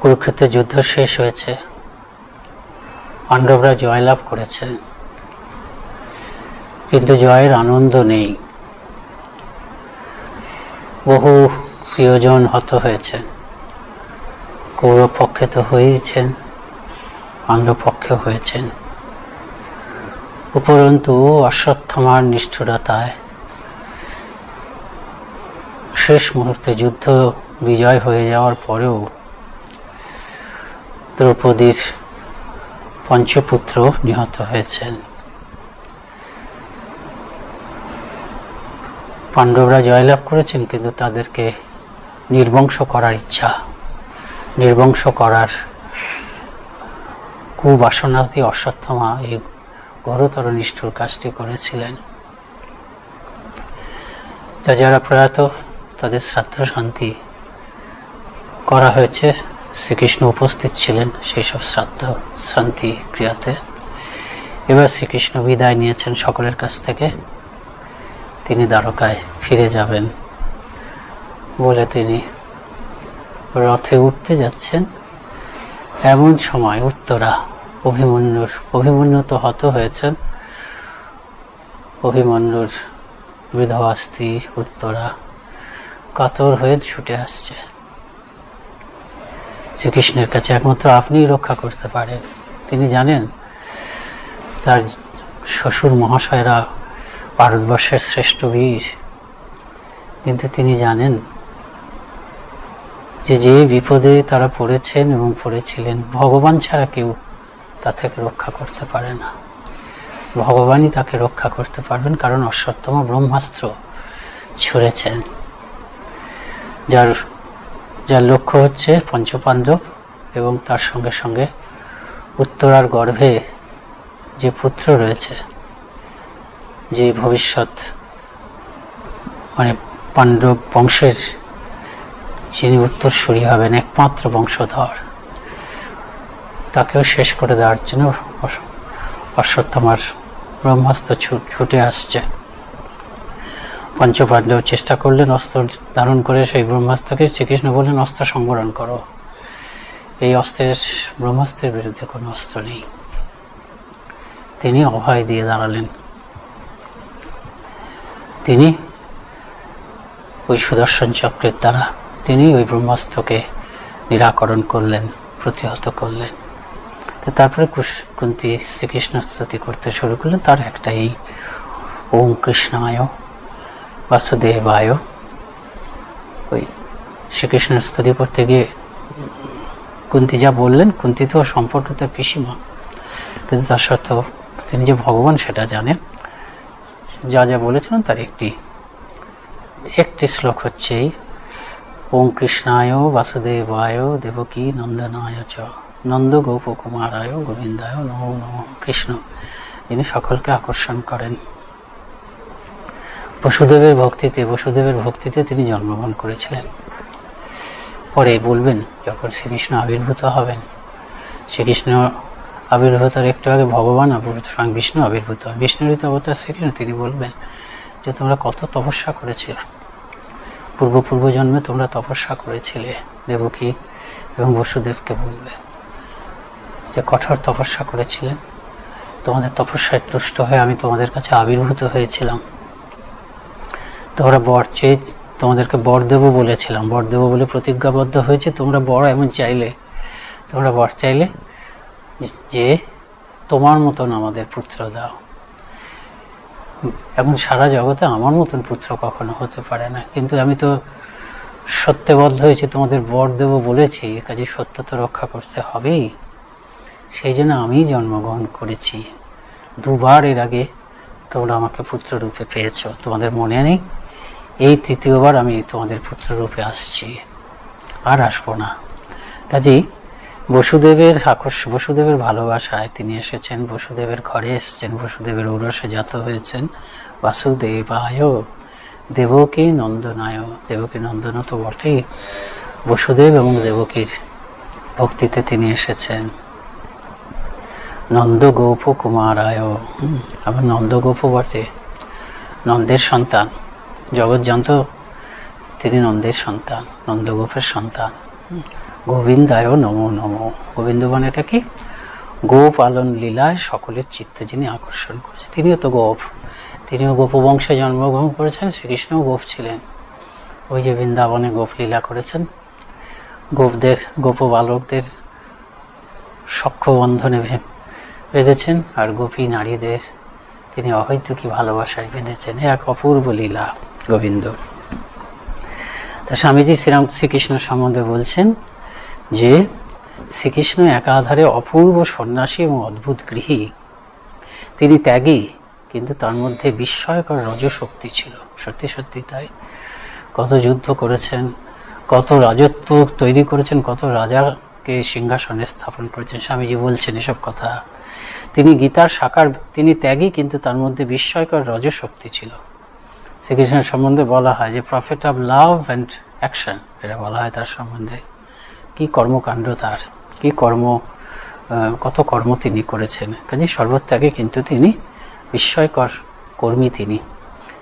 কুরুক্ষেত্রের যুদ্ধ শেষ হয়েছে, পাণ্ডবরা জয়লাভ করেছে, কিন্তু জয়ের আনন্দ নেই। বহু প্রিয়জন হত হয়েছে। কৌরব পক্ষে তো হয়েছেন, পাণ্ডব পক্ষে হয়েছেন। উপরন্তু অশ্বত্থামার নিষ্ঠুরতায় শেষ মুহূর্তে যুদ্ধ বিজয় হয়ে যাওয়ার পরেও দ্রৌপদীর পঞ্চপুত্র নিহত হয়েছেন। পাণ্ডবরা জয়লাভ করেছেন, কিন্তু তাদেরকে নির্বংশ করার ইচ্ছা, নির্বংশ করার কুবাসনাতে অশ্বত্থামা এই ঘোরতর নিষ্ঠুর কাজটি করেছিলেন। যারা প্রয়াত তাদের শ্রাদ্ধ শান্তি করা হয়েছে, শ্রীকৃষ্ণ উপস্থিত ছিলেন সেই সব শ্রাদ্ধ শান্তি ক্রিয়াতে। এবার শ্রীকৃষ্ণ বিদায় নিয়েছেন সকলের কাছ থেকে, তিনি দ্বারকায় ফিরে যাবেন বলে তিনি রথে উঠতে যাচ্ছেন। এমন সময় উত্তরা অভিমন্যু তো হত হয়েছেন, অভিমন্যুর বিধবা স্ত্রী উত্তরা কাতর হয়ে ছুটে আসছে শ্রীকৃষ্ণের কাছে। একমাত্র আপনিই রক্ষা করতে পারেন। তিনি জানেন তার শ্বশুর মহাশয়রা ভারতবর্ষের শ্রেষ্ঠ বীর, কিন্তু তিনি জানেন যে বিপদে তারা পড়েছেন এবং পড়েছিলেন, ভগবান ছাড়া কেউ তা থেকে রক্ষা করতে পারে না। ভগবানই তাকে রক্ষা করতে পারবেন, কারণ অশ্বত্থামা ব্রহ্মাস্ত্র ছুঁড়েছেন, যার লক্ষ্য হচ্ছে পঞ্চপাণ্ডব এবং তার সঙ্গে সঙ্গে উত্তরার গর্ভে যে পুত্র রয়েছে, যে ভবিষ্যৎ মানে পাণ্ডব বংশের যিনি উত্তরসূরি হবেন, একমাত্র বংশধর, তাকেও শেষ করে দেওয়ার জন্য অশ্বত্থামার ব্রহ্মাস্ত্র ছুটে আসছে। পঞ্চপাণ্ডব চেষ্টা করলেন অস্ত্র ধারণ করে সেই ব্রহ্মাস্ত্রকে। শ্রীকৃষ্ণ বললেন, অস্ত্র সংবরণ করো, এই ব্রহ্মাস্ত্রের বিরুদ্ধে কোনো অস্ত্র নেই। তিনি অভয় দিয়ে দাঁড়ালেন। তিনি ওই সুদর্শন চক্রের দ্বারা তিনি ওই ব্রহ্মাস্ত্রকে নিরাকরণ করলেন, প্রতিহত করলেন। তো তারপরে কুন্তী শ্রীকৃষ্ণ স্তুতি করতে শুরু করলেন। তার একটাই, ওম কৃষ্ণায় বাসুদেবায়। ওই শ্রীকৃষ্ণের স্তুতি করতে গিয়ে কুন্তী যা বললেন, কুন্তী তো সম্পর্ক তার পিসিমা, কিন্তু তার সত্ত্বেও তিনি যে ভগবান সেটা জানেন। যা যা বলেছিলেন তার একটি শ্লোক হচ্ছে এই, ওম কৃষ্ণায় বাসুদেবায় দেবকী নন্দনায় চ নন্দ গোপকুমারায় গোবিন্দায় নমো নমঃ। কৃষ্ণ যিনি সকলকে আকর্ষণ করেন। বসুদেবের ভক্তিতে তিনি জন্মগ্রহণ করেছিলেন। পরে বলবেন, যখন শ্রীকৃষ্ণ আবির্ভূত হবেন, শ্রীকৃষ্ণ আবির্ভূতার একটু আগে ভগবান স্বয়ং বিষ্ণু আবির্ভূত হয়। বিষ্ণুরই তো অবতার শ্রীকৃষ্ণ। তিনি বলবেন যে তোমরা কত তপস্যা করেছিলে, পূর্ব জন্মে তোমরা তপস্যা করেছিলে। দেবকী এবং বসুদেবকে বলবে যে কঠোর তপস্যা করেছিলেন, তোমাদের তপস্যায় তুষ্ট হয়ে আমি তোমাদের কাছে আবির্ভূত হয়েছিলাম। তোমরা বর চেয়ে তোমাদেরকে বর দেব বলেছিলাম, বর দেব বলে প্রতিজ্ঞাবদ্ধ হয়েছে। তোমরা বর এমন চাইলে, তোমরা বর চাইলে যে তোমার মতন আমাদের পুত্র দাও। এখন সারা জগতে আমার মতন পুত্র কখনো হতে পারে না, কিন্তু আমি তো সত্যবদ্ধ হয়েছি, তোমাদের বর দেব বলেছি, কাজে সত্য তো রক্ষা করতে হবেই। সেই জন্য আমি জন্মগ্রহণ করেছি। দুবার এর আগে তোমরা আমাকে পুত্র রূপে পেয়েছ, তোমাদের মনে নেই? এই তৃতীয়বার আমি তোমাদের পুত্র রূপে আসছি, আর আসবো না। কাজেই বসুদেবের ভালোবাসায় তিনি এসেছেন, বসুদেবের ঘরে এসেছেন, বসুদেবের ঔরসে জাত হয়েছেন। বাসুদেবায় দেবকী নন্দনায়। দেবকী নন্দন তো বটেই, বসুদেব এবং দেবকীর ভক্তিতে তিনি এসেছেন। নন্দ গোপ কুমারায়, আবার নন্দগোপ বটে, নন্দের সন্তান। জগৎ জানত তিনি নন্দের সন্তান, নন্দগোপের সন্তান। গোবিন্দায় নমো নমো। গোবিন্দ বনেটা কি? গোপালন লীলায় সকলের চিত্ত যিনি আকর্ষণ করেছেন, তিনিও তো গোপ, তিনিও গোপবংশে জন্মগ্রহণ করেছেন। শ্রীকৃষ্ণও গোপ ছিলেন, ওই যে বৃন্দাবনে গোপ লীলা করেছেন, গোপদের গোপ বালকদের সখ্য বন্ধনে বেঁধেছেন, আর গোপী নারীদের তিনি অহৈতুকী ভালোবাসায় বেঁধেছেন। এক অপূর্ব লীলা গোবিন্দ। তা স্বামীজি শ্রীকৃষ্ণ সম্বন্ধে বলছেন যে শ্রীকৃষ্ণ একাধারে অপূর্ব সন্ন্যাসী এবং অদ্ভুত গৃহী। তিনি ত্যাগী, কিন্তু তার মধ্যে বিস্ময়কর রজশক্তি ছিল। সত্যি সত্যি তাই। কত যুদ্ধ করেছেন, কত রাজত্ব তৈরি করেছেন, কত রাজাকে সিংহাসনে স্থাপন করেছেন। স্বামীজি বলছেন এসব কথা। তিনি গীতার সাকার, তিনি ত্যাগী, কিন্তু তার মধ্যে বিস্ময়কর রজশক্তি ছিল। শ্রীকৃষ্ণের সম্বন্ধে বলা হয় যে prophet of love and action, এটা বলা হয় তার সম্বন্ধে। কি কর্মকাণ্ড তার, কি কত কর্ম তিনি করেছেন। কাজে সর্বত্যাগে কিন্তু তিনি বিস্ময়কর কর্মী।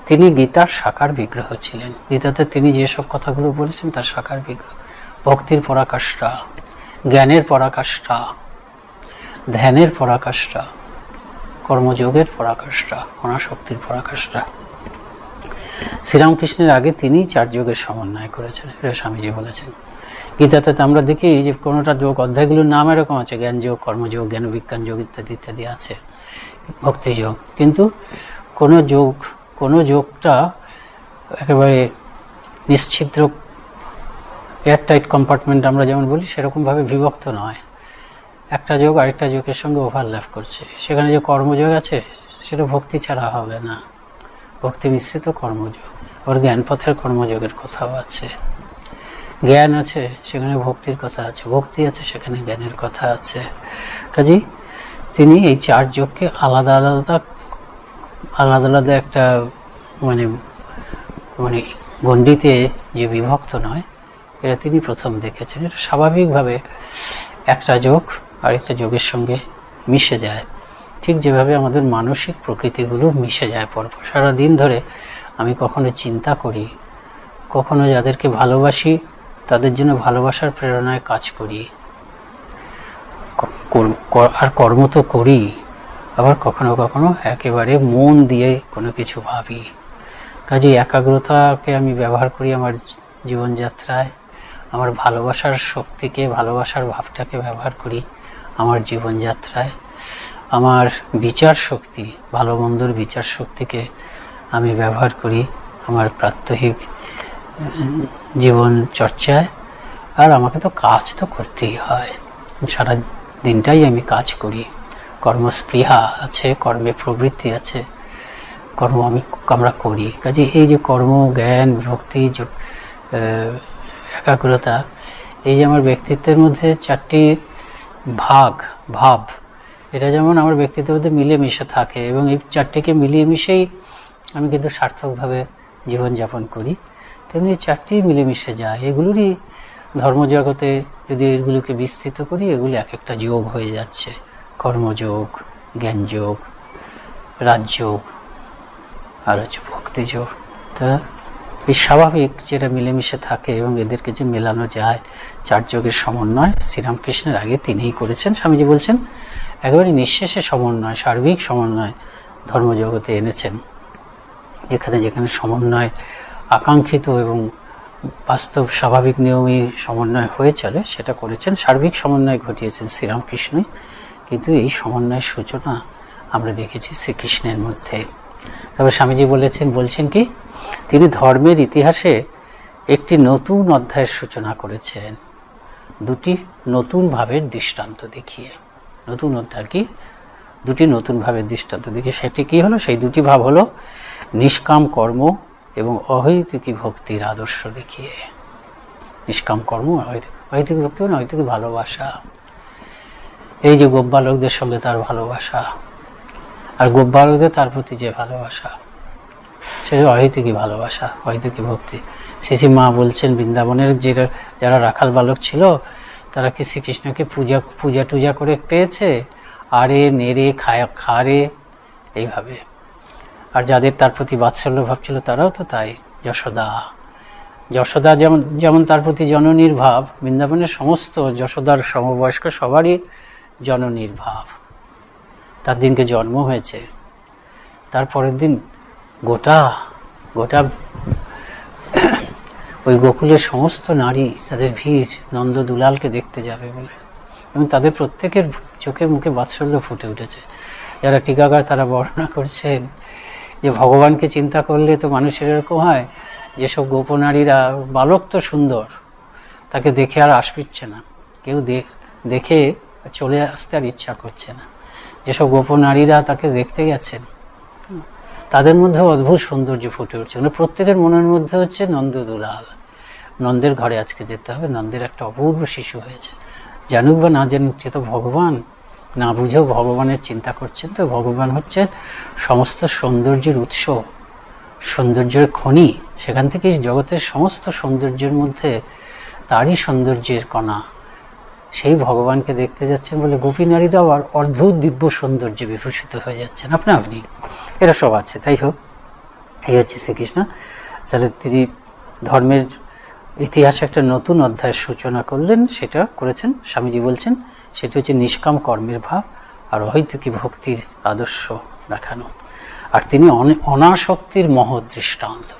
তিনি গীতার সাকার বিগ্রহ ছিলেন। গীতাতে তিনি যেসব কথাগুলো বলেছেন তার সাকার বিগ্রহ। ভক্তির পরাকাষ্ঠা, জ্ঞানের পরাকাষ্ঠা, ধ্যানের পরাকাষ্ঠা, কর্মযোগের পরাকাষ্ঠা, অনাসক্তির পরাকাষ্ঠা। শ্রীরামকৃষ্ণের আগে তিনি 4 যোগের সমন্বয় করেছেন, এটা স্বামীজি বলেছেন। গীতাতে আমরা দেখি যে কোনোটা যোগ, অধ্যায়গুলোর নাম এরকম আছে, জ্ঞান যোগ, কর্মযোগ, জ্ঞান বিজ্ঞান যোগ ইত্যাদি ইত্যাদি আছে, ভক্তি যোগ। কিন্তু কোনো যোগটা একেবারে নিশ্ছিদ্র এয়ারটাইট কম্পার্টমেন্ট আমরা যেমন বলি সেরকমভাবে বিভক্ত নয়। একটা যোগ আরেকটা যোগের সঙ্গে ওভারল্যাপ করছে। সেখানে যে কর্মযোগ আছে সেটা ভক্তি ছাড়া হবে না, ভক্তি মিশ্রিত কর্মযোগ। ওর জ্ঞানপথের কর্মযোগের কথাও আছে। জ্ঞান আছে সেখানে ভক্তির কথা আছে, ভক্তি আছে সেখানে জ্ঞানের কথা আছে। কাজেই তিনি এই 4 যোগকে আলাদা আলাদা একটা মানে গণ্ডিতে যে বিভক্ত নয়, এটা তিনি প্রথম দেখেছেন। এটা স্বাভাবিকভাবে একটা যোগ আরেকটা যোগের সঙ্গে মিশে যায়, ঠিক যেভাবে আমাদের মানসিক প্রকৃতিগুলো মিশে যায় পরপর। সারাদিন ধরে আমি কখনো চিন্তা করি, কখনো যাদেরকে ভালোবাসি তাদের জন্য ভালোবাসার প্রেরণায় কাজ করি, আর কর্ম তো করি, আবার কখনো কখনো একেবারে মন দিয়ে কোনো কিছু ভাবি। কাজেই একাগ্রতাকে আমি ব্যবহার করি আমার জীবনযাত্রায়, আমার ভালোবাসার শক্তিকে, ভালোবাসার ভাবটাকে ব্যবহার করি আমার জীবনযাত্রায়, আমার বিচার শক্তি, ভালো মন্দর বিচার শক্তিকে আমি ব্যবহার করি আমার প্রাত্যহিক জীবন চর্চায়। আর আমাকে তো কাজ তো করতেই হয়, সারা দিনটাই আমি কাজ করি, কর্মস্পৃহা আছে, কর্মে প্রবৃত্তি আছে, কর্ম আমরা করি। কাজে এই যে কর্ম, জ্ঞান, ভক্তি, একাগ্রতা, এই যে আমার ব্যক্তিত্বের মধ্যে 4টি ভাব, এটা যেমন আমার ব্যক্তিত্বের মধ্যে মিলেমিশে থাকে, এবং এই 4টিকে মিলিয়ে মিশেই আমি কিন্তু সার্থকভাবে জীবনযাপন করি, তেমনি 4টি মিলেমিশে যায়। এগুলোরই ধর্মজগতে যদি এগুলোকে বিস্তৃত করি, এগুলো এক একটা যোগ হয়ে যাচ্ছে। কর্মযোগ, জ্ঞানযোগ, রাজযোগ, আর হচ্ছে ভক্তিযোগ। তা এই স্বাভাবিক যেটা মিলেমিশে থাকে এবং এদেরকে যে মেলানো যায়, 4 যোগের সমন্বয় শ্রীরামকৃষ্ণের আগে তিনিই করেছেন। স্বামীজি বলছেন একেবারে নিঃশেষে সমন্বয়, সার্বিক সমন্বয় ধর্মজগতে এনেছেন। যেখানে যেখানে সমন্বয় আকাঙ্ক্ষিত এবং বাস্তব স্বাভাবিক নিয়মই সমন্বয় হয়ে চলে, সেটা করেছেন, সার্বিক সমন্বয় ঘটিয়েছেন শ্রীরামকৃষ্ণই। কিন্তু এই সমন্বয়ের সূচনা আমরা দেখেছি শ্রীকৃষ্ণের মধ্যে। তবে স্বামীজি বলছেন কি, তিনি ধর্মের ইতিহাসে একটি নতুন অধ্যায়ের সূচনা করেছেন 2টি নতুন ভাবের দৃষ্টান্ত দেখিয়ে। নতুন অধ্যায় কি? 2টি নতুন ভাবের দৃষ্টান্ত দেখিয়ে। সেটি কি হলো? সেই 2টি ভাব হলো নিষ্কাম কর্ম এবং অহৈতুকী ভক্তির আদর্শ দেখিয়ে। নিষ্কাম কর্ম, অহৈতুকী ভক্তি মানে অহৈতুকী ভালোবাসা। এই যে গোপবালকদের সঙ্গে তার ভালোবাসা, আর গোপবালকদের তার প্রতি যে ভালোবাসা, সেটা অহৈতুকী ভালোবাসা, অহৈতুকী ভক্তি। শ্রী মা বলছেন বৃন্দাবনের যারা রাখাল বালক ছিল, তারা কি শ্রীকৃষ্ণকে পূজা টুজা করে পেয়েছে? আরে নেড়ে খারে এইভাবে। আর যাদের তার প্রতি বাৎসল্য ভাব ছিল তারাও তো তাই। যশোদা, যশোদা যেমন যেমন তার প্রতি জননীর ভাব, বৃন্দাবনের সমস্ত যশোদার সমবয়স্ক সবারই জননীর ভাব। তার দিনকে জন্ম হয়েছে, তারপরের দিন গোটা গোটা ওই গোকুলের সমস্ত নারী তাদের ভিড় নন্দ দুলালকে দেখতে যাবে বলে, এবং তাদের প্রত্যেকের চোখে মুখে বাৎসল্য ফুটে উঠেছে। যারা টিকাকার তারা বর্ণনা করছেন যে ভগবানকে চিন্তা করলে তো মানুষের এরকম হয়, যেসব গোপনারীরা, বালক তো সুন্দর, তাকে দেখে আর আসপিচ্ছে না, কেউ দেখে চলে আসতে আর ইচ্ছা করছে না। যেসব গোপনারীরা তাকে দেখতে গেছেন তাদের মধ্যে অদ্ভুত সৌন্দর্য ফুটে উঠছে। মানে প্রত্যেকের মনের মধ্যে হচ্ছে নন্দ দুলাল, নন্দের ঘরে আজকে যেতে হবে, নন্দের একটা অপূর্ব শিশু হয়েছে। জানুক বা না জানুক, সে তো ভগবান, না বুঝেও ভগবানের চিন্তা করছেন। তো ভগবান হচ্ছেন সমস্ত সৌন্দর্যের উৎস, সৌন্দর্যের খনি, সেখান থেকেই জগতের সমস্ত সৌন্দর্যের মধ্যে তারই সৌন্দর্যের কণা। সেই ভগবানকে দেখতে যাচ্ছেন বলে গোপী নারীরাও আর অদ্ভুত দিব্য সৌন্দর্যে বিভূষিত হয়ে যাচ্ছেন আপনা আপনি। এরা সব আছে। তাই হোক, এই হচ্ছে শ্রীকৃষ্ণ। তাহলে তিনি ধর্মের ইতিহাসে একটা নতুন অধ্যায়ের সূচনা করলেন, সেটা করেছেন স্বামীজি বলছেন, সেটি হচ্ছে নিষ্কাম কর্মের ভাব আর অহৈতুকী ভক্তির আদর্শ দেখানো। আর তিনি অনাসক্তির মহৎ দৃষ্টান্ত।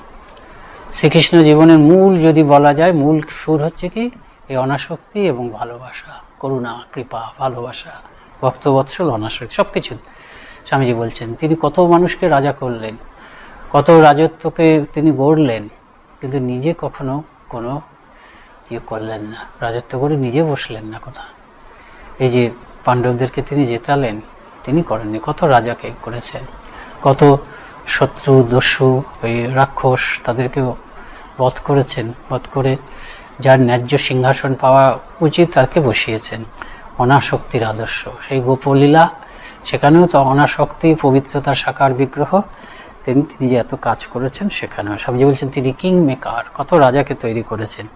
শ্রীকৃষ্ণ জীবনের মূল যদি বলা যায়, মূল সুর হচ্ছে কি এই অনাসক্তি এবং ভালোবাসা, করুণা, কৃপা, ভালোবাসা, ভক্তবৎসল, অনাসক্তি, সব কিছু। স্বামীজি বলছেন তিনি কত মানুষকে রাজা করলেন, কত রাজত্বকে তিনি গড়লেন, কিন্তু নিজে কখনো কোনো ইয়ে করলেন না, রাজত্ব করে নিজে বসলেন না কোথা। এই যে পাণ্ডবদেরকে তিনি জেতালেন, তিনি করেননি। কত রাজাকে করেছেন, কত শত্রু দস্যু ওই রাক্ষস তাদেরকে বধ করেছেন, বধ করে যার ন্যায্য সিংহাসন পাওয়া উচিত তাকে বসিয়েছেন। অনাসক্তির আদর্শ, সেই গোপলীলা, সেখানেও তো অনাসক্তি, পবিত্রতার সাকার বিগ্রহ। তিনি যে এত কাজ করেছেন সেখানেও স্বামীজি বলছেন তিনি কিং মেকার, কত রাজাকে তৈরি করেছেন।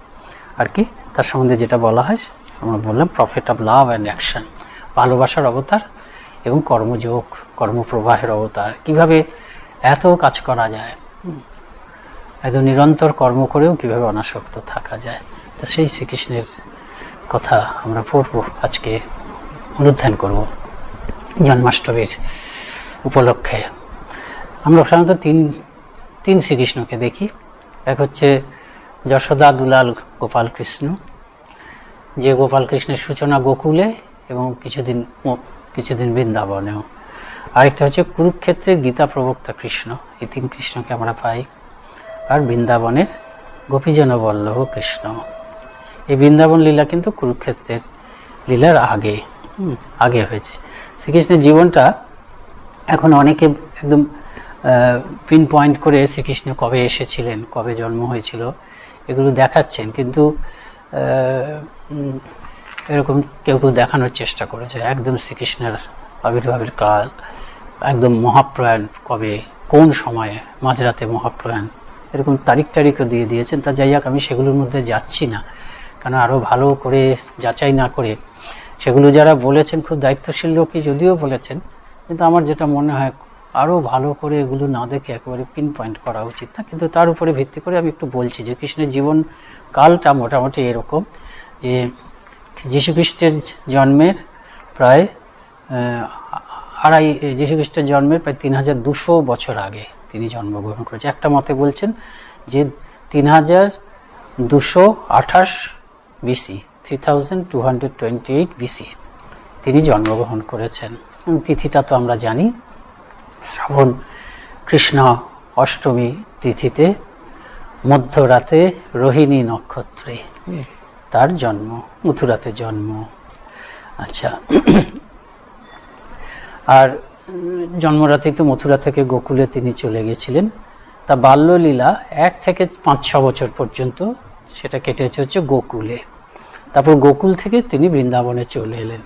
আর কি তার সম্বন্ধে যেটা বলা হয় আমরা বললাম, prophet of love and action, ভালোবাসার অবতার এবং কর্মযোগ, কর্মপ্রবাহের অবতার। কিভাবে এত কাজ করা যায়, এত নিরন্তর কর্ম করেও কিভাবে অনাসক্ত থাকা যায়। তো সেই শ্রীকৃষ্ণের কথা আমরা পড়ব, আজকে অনুধ্যান করব জন্মাষ্টমীর উপলক্ষে। আমরা সাধারণত তিন শ্রীকৃষ্ণকে দেখি। এক হচ্ছে যশোদা দুলাল গোপাল কৃষ্ণ, যে গোপাল কৃষ্ণের সূচনা গোকুলে এবং কিছুদিন বৃন্দাবনেও। আরেকটা হচ্ছে কুরুক্ষেত্রের গীতা প্রবক্তা কৃষ্ণ, এই তিন কৃষ্ণকে আমরা পাই। আর বৃন্দাবনের গোপীজন বল্লভ কৃষ্ণ। এই বৃন্দাবন লীলা কিন্তু কুরুক্ষেত্রের লীলার আগে হয়েছে। শ্রীকৃষ্ণের জীবনটা এখন অনেকে একদম পিন পয়েন্ট করে শ্রীকৃষ্ণ কবে এসেছিলেন, কবে জন্ম হয়েছিল এগুলো দেখাচ্ছেন, কিন্তু এরকম কেউ দেখানোর চেষ্টা করেছে একদম শ্রীকৃষ্ণের আবির্ভাবের কাল, একদম মহাপ্রয়াণ কবে, কোন সময়ে, মাঝরাতে মহাপ্রয়াণ, এরকম তারিখও দিয়ে দিয়েছেন। তা যাই হোক, আমি সেগুলোর মধ্যে যাচ্ছি না, কারণ আরও ভালো করে যাচাই না করে সেগুলো যারা বলেছেন, খুব দায়িত্বশীল লোকই যদিও বলেছেন, কিন্তু আমার যেটা মনে হয় আরও ভালো করে এগুলো না দেখে একেবারে পিন পয়েন্ট করা উচিত না। কিন্তু তার উপরে ভিত্তি করে আমি একটু বলছি যে কৃষ্ণের জীবন কালটা মোটামুটি এরকম, যে যীশুখ্রিস্টের জন্মের প্রায় যীশুখ্রিস্টের জন্মের প্রায় 3200 বছর আগে তিনি জন্মগ্রহণ করেছেন। একটা মতে বলছেন যে 3228 বিসি, 3228 বিসি তিনি জন্মগ্রহণ করেছেন। তিথিটা তো আমরা জানি, শ্রাবণ কৃষ্ণ অষ্টমী তিথিতে মধ্যরাতে রোহিণী নক্ষত্রে তার জন্ম, মথুরাতে জন্ম। আচ্ছা, আর জন্মরাতেই তো মথুরা থেকে গোকুলে তিনি চলে গেছিলেন। তা বাল্যলীলা 1 থেকে 5-6 বছর পর্যন্ত সেটা কেটেছে হচ্ছে গোকুলে। তারপর গোকুল থেকে তিনি বৃন্দাবনে চলে এলেন।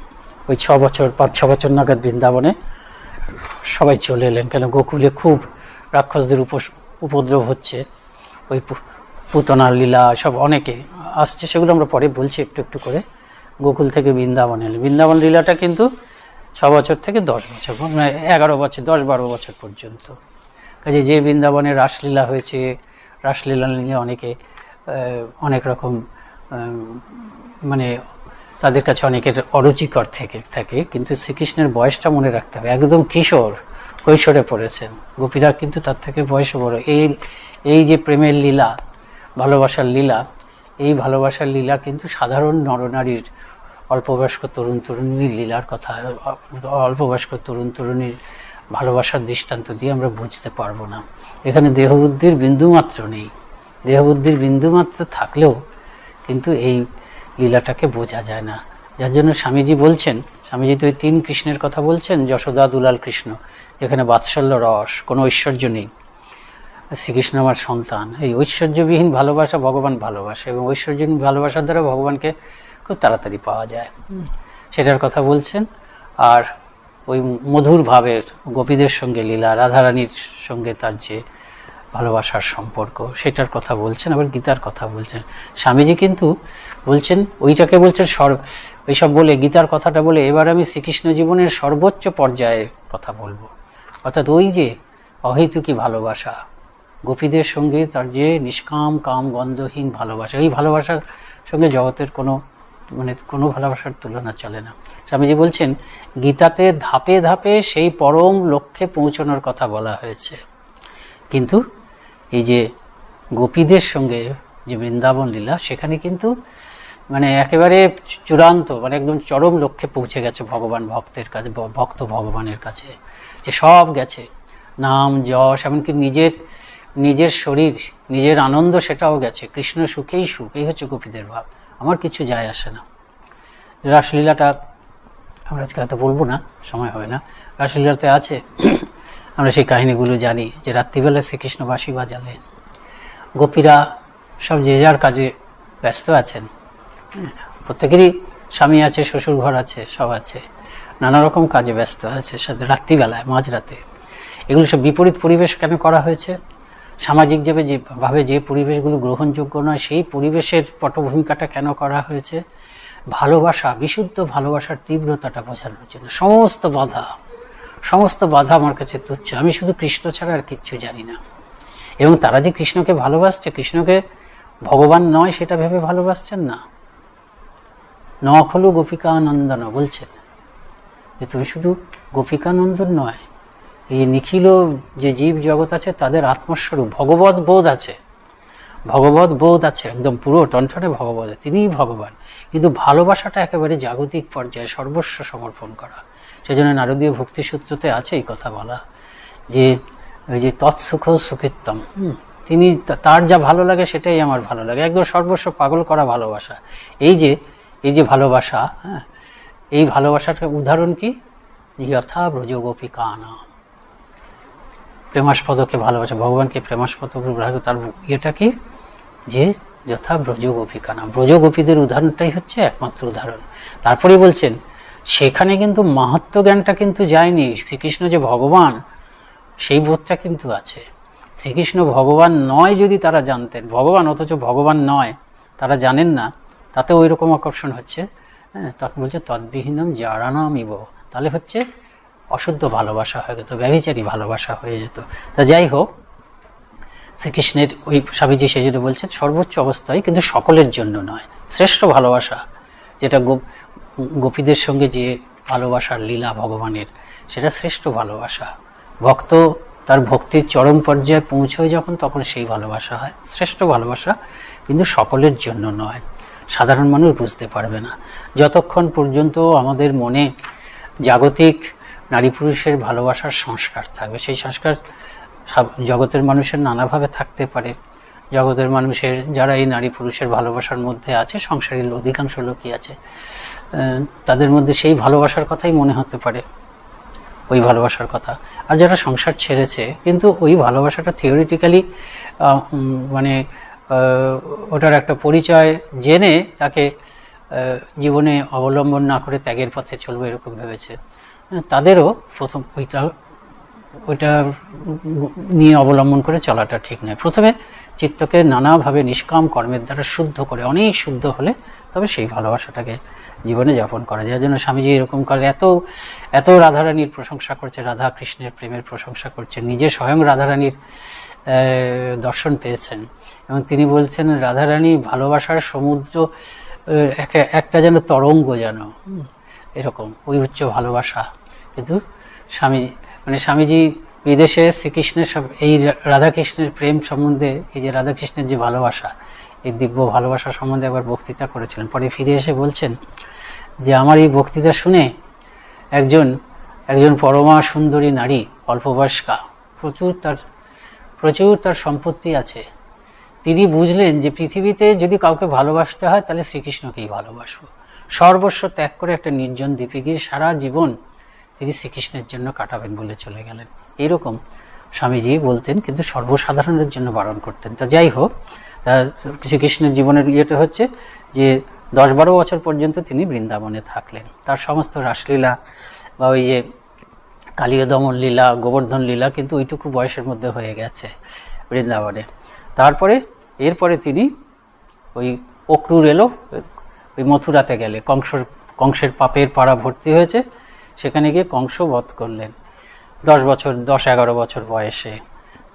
ওই 5-6 বছর নাগাদ বৃন্দাবনে সবাই চলে এলেন, কেন গোকুলে খুব রাক্ষসদের উপদ্রব হচ্ছে, ওই পুতনার লীলা সব অনেকে আসছে, সেগুলো আমরা পরে বলছি একটু একটু করে। গোকুল থেকে বৃন্দাবনে এলেন। বৃন্দাবন লীলাটা কিন্তু 6 বছর থেকে 10 বছর, মানে 11 বছর, 10-12 বছর পর্যন্ত। কাজে যে বৃন্দাবনে রাসলীলা হয়েছে, রাসলীলা নিয়ে অনেকে অনেক রকম মানে তাদের কাছে অনেকের অরুচিকর থাকে, কিন্তু শ্রীকৃষ্ণের বয়সটা মনে রাখতে হবে, একদম কিশোর কৈশোরে পড়েছেন। গোপীরা কিন্তু তার থেকে বয়সে বড়। এই যে প্রেমের লীলা, ভালোবাসার লীলা, এই ভালোবাসার লীলা কিন্তু সাধারণ নরনারীর, অল্পবয়স্ক তরুণ তরুণীর লীলার কথা, অল্পবয়স্ক তরুণ তরুণীর ভালোবাসার দৃষ্টান্ত দিয়ে আমরা বুঝতে পারবো না। এখানে দেহবুদ্ধির বিন্দুমাত্র নেই। দেহবুদ্ধির বিন্দুমাত্র থাকলেও কিন্তু এই লীলাটাকে বোঝা যায় না। যার জন্য স্বামীজি বলছেন, স্বামীজি তো ওই 3 কৃষ্ণের কথা বলছেন, যশোদা, দুলাল, কৃষ্ণ, যেখানে বাৎসল্য রস, কোনো ঐশ্বর্য নেই। শ্রীকৃষ্ণ আমার সন্তান, এই ঐশ্বর্যবিহীন ভালোবাসা ভগবান ভালোবাসে, এবং ঐশ্বর্যহীন ভালোবাসার দ্বারা ভগবানকে খুব তাড়াতাড়ি পাওয়া যায়, সেটার কথা বলছেন। আর ওই মধুর ভাবের গোপীদের সঙ্গে লীলা, রাধারানীর সঙ্গে তার যে ভালোবাসার সম্পর্ক, সেটার কথা বলছেন, আবার গীতার কথা বলছেন। স্বামীজি কিন্তু বলছেন, ওইটাকে বলছেন এইসব বলে, গীতার কথাটা বলে, এবার আমি শ্রীকৃষ্ণ জীবনের সর্বোচ্চ পর্যায়ের কথা বলবো, অর্থাৎ ওই যে অহেতুকী ভালোবাসা, গোপীদের সঙ্গে তার যে নিষ্কাম কাম গন্ধহীন ভালোবাসা, এই ভালোবাসার সঙ্গে জগতের কোনো ভালোবাসার তুলনা চলে না। স্বামীজি বলছেন, গীতাতে ধাপে ধাপে সেই পরম লক্ষ্যে পৌঁছানোর কথা বলা হয়েছে, কিন্তু এই যে গোপীদের সঙ্গে যে বৃন্দাবন লীলা, সেখানে কিন্তু একেবারে চূড়ান্ত, একদম চরম লক্ষ্যে পৌঁছে গেছে ভগবান ভক্তের কাছে, ভক্ত ভগবানের কাছে, যে সব গেছে, নাম যশ, এমনকি নিজের শরীর, নিজের আনন্দ, সেটাও গেছে। কৃষ্ণ সুখেই সুখ, এই হচ্ছে গোপীদের ভাব, আমার কিছু যায় আসে না। রাসলীলাটা আমরা আজকে হয়তো বলবো না, সময় হবে না। রাসলীলাতে আছে, আমরা সেই কাহিনীগুলো জানি, যে রাত্রিবেলা শ্রীকৃষ্ণ বাঁশি বাজালেন, গোপীরা সব যে যার কাজে ব্যস্ত আছেন, প্রত্যেকেরই স্বামী আছে, শ্বশুর ঘর আছে, সব আছে, নানা রকম কাজে ব্যস্ত আছে, সাথে রাত্রিবেলায়, মাঝরাতে। এগুলো সব বিপরীত পরিবেশ কেন করা হয়েছে? সামাজিকভাবে যে পরিবেশগুলো গ্রহণযোগ্য নয়, সেই পরিবেশের পটভূমিকাটা কেন করা হয়েছে? ভালোবাসা, বিশুদ্ধ ভালোবাসার তীব্রতাটা বোঝানোর জন্য। সমস্ত বাধা আমার কাছে তুচ্ছ, আমি শুধু কৃষ্ণ ছাড়া আর কিচ্ছু জানি না। এবং তারা যে কৃষ্ণকে ভালোবাসছে, কৃষ্ণকে ভগবান নয় সেটা ভেবে ভালোবাসছেন না। নখলু গোপিকানন্দন বলছেন, যে তুমি শুধু গোপিকানন্দন নয়, এই নিখিল যে জীব জগৎ আছে তাদের আত্মস্বরূপ ভগবৎ বোধ আছে, একদম পুরো টনটনে ভগবৎ, তিনিই ভগবান। কিন্তু ভালোবাসাটা একেবারে জাগতিক পর্যায়ে সর্বস্ব সমর্পণ করা। সেজন্য নারদীয় ভক্তিসূত্রতে আছে এই কথা বলা, যে ওই যে তৎসুখ সুখিত্তম, তিনি, তার যা ভালো লাগে সেটাই আমার ভালো লাগে, একদম সর্বস্ব পাগল করা ভালোবাসা। এই যে ভালোবাসা, এই ভালোবাসাটার উদাহরণ কি? যথা ব্রজ গোপিকানাম, প্রেমাস্পদকে ভালোবাসা, ভগবানকে প্রেমাস্পদ, তার ইয়েটা কি? যে যথা ব্রজ গোপিকানাম, ব্রজ গোপীদের উদাহরণটাই হচ্ছে একমাত্র উদাহরণ। তারপরে বলছেন, সেখানে কিন্তু মাহাত্ম্য জ্ঞানটা কিন্তু যায়নি, শ্রীকৃষ্ণ যে ভগবান সেই বোধটা কিন্তু আছে। শ্রীকৃষ্ণ ভগবান নয় যদি তারা জানতেন, ভগবান অথচ ভগবান নয় তারা জানেন না, তাতে ওই রকম আকর্ষণ হচ্ছে। তখন বলছে তদ্বিহীনম জারানাম ইব, তাহলে হচ্ছে অশুদ্ধ ভালোবাসা হয়ে যেত, ব্যভিচারী ভালোবাসা হয়ে যেত। তা যাই হোক, শ্রীকৃষ্ণের ওই স্বামীজি সেজন্য বলছেন সর্বোচ্চ অবস্থায়, কিন্তু সকলের জন্য নয়, শ্রেষ্ঠ ভালোবাসা যেটা গোপীদের সঙ্গে যে ভালোবাসার লীলা ভগবানের, সেটা শ্রেষ্ঠ ভালোবাসা। ভক্ত তার ভক্তির চরম পর্যায়ে পৌঁছয় যখন, তখন সেই ভালোবাসা হয় শ্রেষ্ঠ ভালোবাসা, কিন্তু সকলের জন্য নয়। সাধারণ মানুষ বুঝতে পারবে না যতক্ষণ পর্যন্ত আমাদের মনে জাগতিক নারী পুরুষের ভালোবাসার সংস্কার থাকবে। সেই সংস্কার জগতের মানুষের নানাভাবে থাকতে পারে। জগতের মানুষের যারা এই নারী পুরুষের ভালোবাসার মধ্যে আছে, সংসারের অধিকাংশ লোকই আছে, তাদের মধ্যে সেই ভালোবাসার কথাই মনে হতে পারে, ওই ভালোবাসার কথা। আর যারা সংসার ছেড়েছে, কিন্তু ওই ভালোবাসাটা থিওরিটিক্যালি ওটার একটা পরিচয় জেনে তাকে জীবনে অবলম্বন না করে ত্যাগের পথে চলবে এরকম ভেবেছে, তাদেরও প্রথম ওইটা নিয়ে অবলম্বন করে চলাটা ঠিক নয়। প্রথমে চিত্তকে নানাভাবে নিষ্কাম কর্মের দ্বারা শুদ্ধ করে, অনেক শুদ্ধ হলে তবে সেই ভালোবাসাটাকে জীবনে যাপন করা যায়। জন্য স্বামীজি এরকম করে এত রাধারানীর প্রশংসা করছে, রাধা কৃষ্ণের প্রেমের প্রশংসা করছে, নিজে স্বয়ং রাধারানীর দর্শন পেয়েছেন এবং তিনি বলছেন রাধারানী ভালোবাসার সমুদ্র, একটা যেন তরঙ্গ যেন এরকম ওই উচ্চ ভালোবাসা। কিন্তু স্বামীজি বিদেশে শ্রীকৃষ্ণের এই রাধাকৃষ্ণের প্রেম সম্বন্ধে, এই যে রাধাকৃষ্ণের যে ভালোবাসা, এই দিব্য ভালোবাসা সম্বন্ধে একবার বক্তৃতা করেছিলেন। পরে ফিরে এসে বলছেন যে আমার এই বক্তৃতা শুনে একজন পরমা সুন্দরী নারী, অল্পবয়স্কা, প্রচুর তার সম্পত্তি আছে, তিনি বুঝলেন যে পৃথিবীতে যদি কাউকে ভালোবাসতে হয় তাহলে শ্রীকৃষ্ণকেই ভালোবাসবো। সর্বস্ব ত্যাগ করে একটা নির্জন দ্বীপে গিয়ে সারা জীবন তিনি শ্রীকৃষ্ণের জন্য কাটাবেন বলে চলে গেলেন। এইরকম স্বামীজি বলতেন, কিন্তু সর্বসাধারণের জন্য বারণ করতেন। তা যাই হোক, তা শ্রীকৃষ্ণের জীবনের ইয়েটা হচ্ছে যে 10-12 বছর পর্যন্ত তিনি বৃন্দাবনে থাকলেন। তার সমস্ত রাসলীলা বা ওই যে কালীয় দমন লীলা, গোবর্ধন লীলা কিন্তু ওইটুকু বয়সের মধ্যে হয়ে গেছে বৃন্দাবনে। এরপরে তিনি ওই অক্রুর এলো, ওই মথুরাতে গেলে কংসের পাপের পাড়া ভর্তি হয়েছে, সেখানে গিয়ে কংস বধ করলেন 10-11 বছর বয়সে।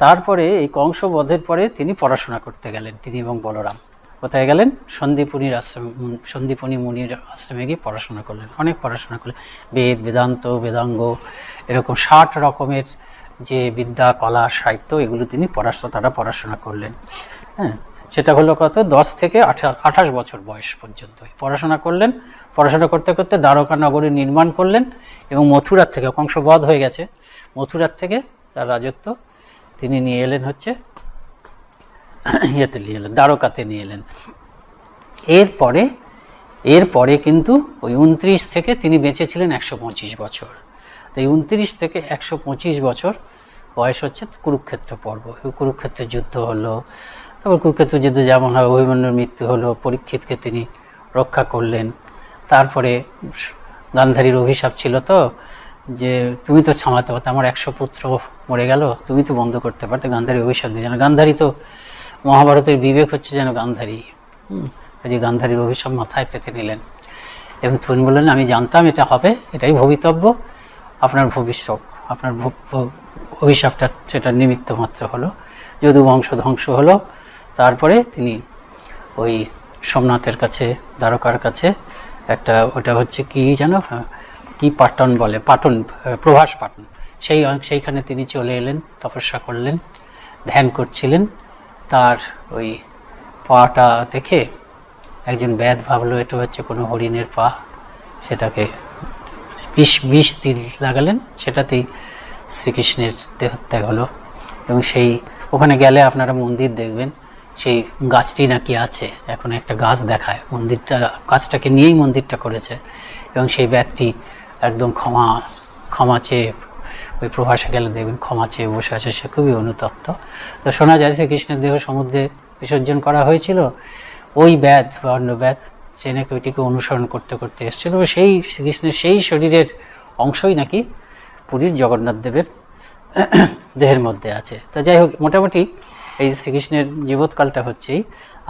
তারপরে এই কংস বধের পরে তিনি পড়াশোনা করতে গেলেন, তিনি এবং বলরাম। কোথায় গেলেন? সন্দীপনী মুনির আশ্রমে গিয়ে পড়াশোনা করলেন, অনেক পড়াশোনা করলেন, বেদ, বেদান্ত, বেদাঙ্গ, এরকম 60 রকমের যে বিদ্যা, কলা, সাহিত্য, এগুলো তিনি তারা পড়াশোনা করলেন। হ্যাঁ, সেটা হলো কত, 10 থেকে 28 বছর বয়স পর্যন্ত পড়াশোনা করলেন। পড়াশোনা করতে করতে দ্বারকা নগরী নির্মাণ করলেন এবং মথুরার থেকে, কংস বধ হয়ে গেছে, মথুরার থেকে তার রাজত্ব তিনি নিয়ে এলেন হচ্ছে দ্বারকাতে নিয়ে এলেন। এরপরে কিন্তু ওই 29 থেকে তিনি বেঁচেছিলেন 125 বছর। তো এই 29 থেকে 125 বছর বয়স হচ্ছে কুরুক্ষেত্র পর্ব। কুরুক্ষেত্রের যুদ্ধ হলো, তারপর কুরুক্ষেত্র যুদ্ধ যেমন হয় অভিমন্যুর মৃত্যু হলো, পরীক্ষিতকে তিনি রক্ষা করলেন। তারপরে গান্ধারীর অভিশাপ ছিল তো যে তুমি তো থামাতে পারতে, আমার 100 পুত্র মরে গেল, তুমি তো বন্ধ করতে পারতে। গান্ধারী অভিশাপ দিয়ে, গান্ধারী তো মহাভারতের বিবেক হচ্ছে যেন গান্ধারী, যে গান্ধারীর অভিশাপ মাথায় পেতে নিলেন এবং তিনি বললেন আমি জানতাম এটা হবে, এটাই ভবিতব্য, আপনার ভবিষ্যৎ, আপনার অভিশাপটা সেটা নিমিত্ত মাত্র হলো, যদু বংশ ধ্বংস হলো। তারপরে তিনি ওই সোমনাথের কাছে, দ্বারকার কাছে একটা, ওটা হচ্ছে কি যেন, কি পাটন বলে, প্রভাস পাটন, সেইখানে তিনি চলে এলেন, তপস্যা করলেন, ধ্যান করছিলেন। তার ওই পাটা দেখে একজন ব্যাধ ভাবলো এটা হচ্ছে কোনো হরিণের পা, সেটাকে বিষ তিল লাগালেন, সেটাতেই শ্রীকৃষ্ণের দেহত্যাগ হলো। এবং ওখানে গেলে আপনারা মন্দির দেখবেন, সেই গাছটি নাকি আছে, এখন একটা গাছ দেখায়, গাছটাকে নিয়েই মন্দিরটা করেছে। এবং সেই ব্যাধটি একদম ক্ষমা চেয়ে, ওই প্রভাসে গেলে দেখবেন ক্ষমা চেয়ে বসে আছে, সে খুবই অনুতপ্ত। তো শোনা যায় শ্রীকৃষ্ণের দেহ সমুদ্রে বিসর্জন করা হয়েছিল, ওই ব্যাধ বা অন্য ব্যাধ সে নাকি ওইটিকে অনুসরণ করতে করতে এসেছিল, সেই শ্রীকৃষ্ণের সেই শরীরের অংশই নাকি পুরীর জগন্নাথ দেবের দেহের মধ্যে আছে। তা যাই হোক, মোটামুটি এই শ্রীকৃষ্ণের জীবৎকালটা হচ্ছেই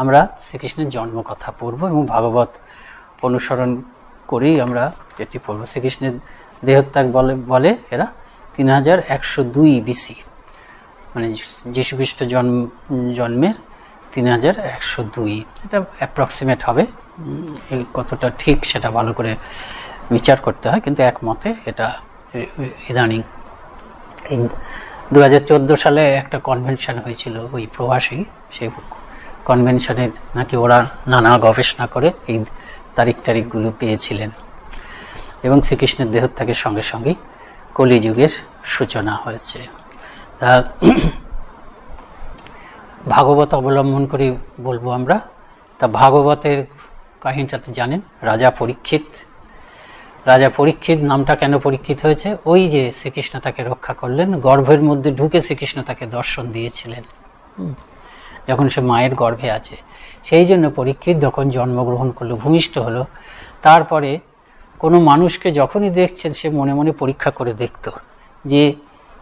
আমরা শ্রীকৃষ্ণের জন্মকথা পড়ব এবং ভাগবত অনুসরণ করেই আমরা এটি পড়ব। শ্রীকৃষ্ণের দেহত্যাগ বলে এরা 3102 BC, মানে যীশুখ্রিস্ট জন্মের 3102, এটা অ্যাপ্রক্সিমেট হবে, কতটা ঠিক সেটা ভালো করে বিচার করতে হয়, কিন্তু একমতে এটা ইদানিং 2014 সালে একটা কনভেনশন হয়েছিল ওই প্রবাসী, সেই কনভেনশনের নাকি ওরা নানা গবেষণা করে এই তারিখগুলো পেয়েছিলেন এবং শ্রীকৃষ্ণের দেহত্যাগের সঙ্গে সঙ্গেই কলিযুগের সূচনা হয়েছে। তা ভাগবত অবলম্বন করে বলবো আমরা। তা ভাগবতের কাহিনীটা তো জানেন, রাজা পরীক্ষিত নামটা কেন পরীক্ষিত হয়েছে, ওই যে শ্রীকৃষ্ণ তাকে রক্ষা করলেন, গর্ভের মধ্যে ঢুকে শ্রীকৃষ্ণ তাকে দর্শন দিয়েছিলেন যখন সে মায়ের গর্ভে আছে, সেই জন্য পরীক্ষিত যখন জন্মগ্রহণ করলো, ভূমিষ্ঠ হলো, তারপরে কোনো মানুষকে যখনই দেখছেন সে মনে মনে পরীক্ষা করে দেখত যে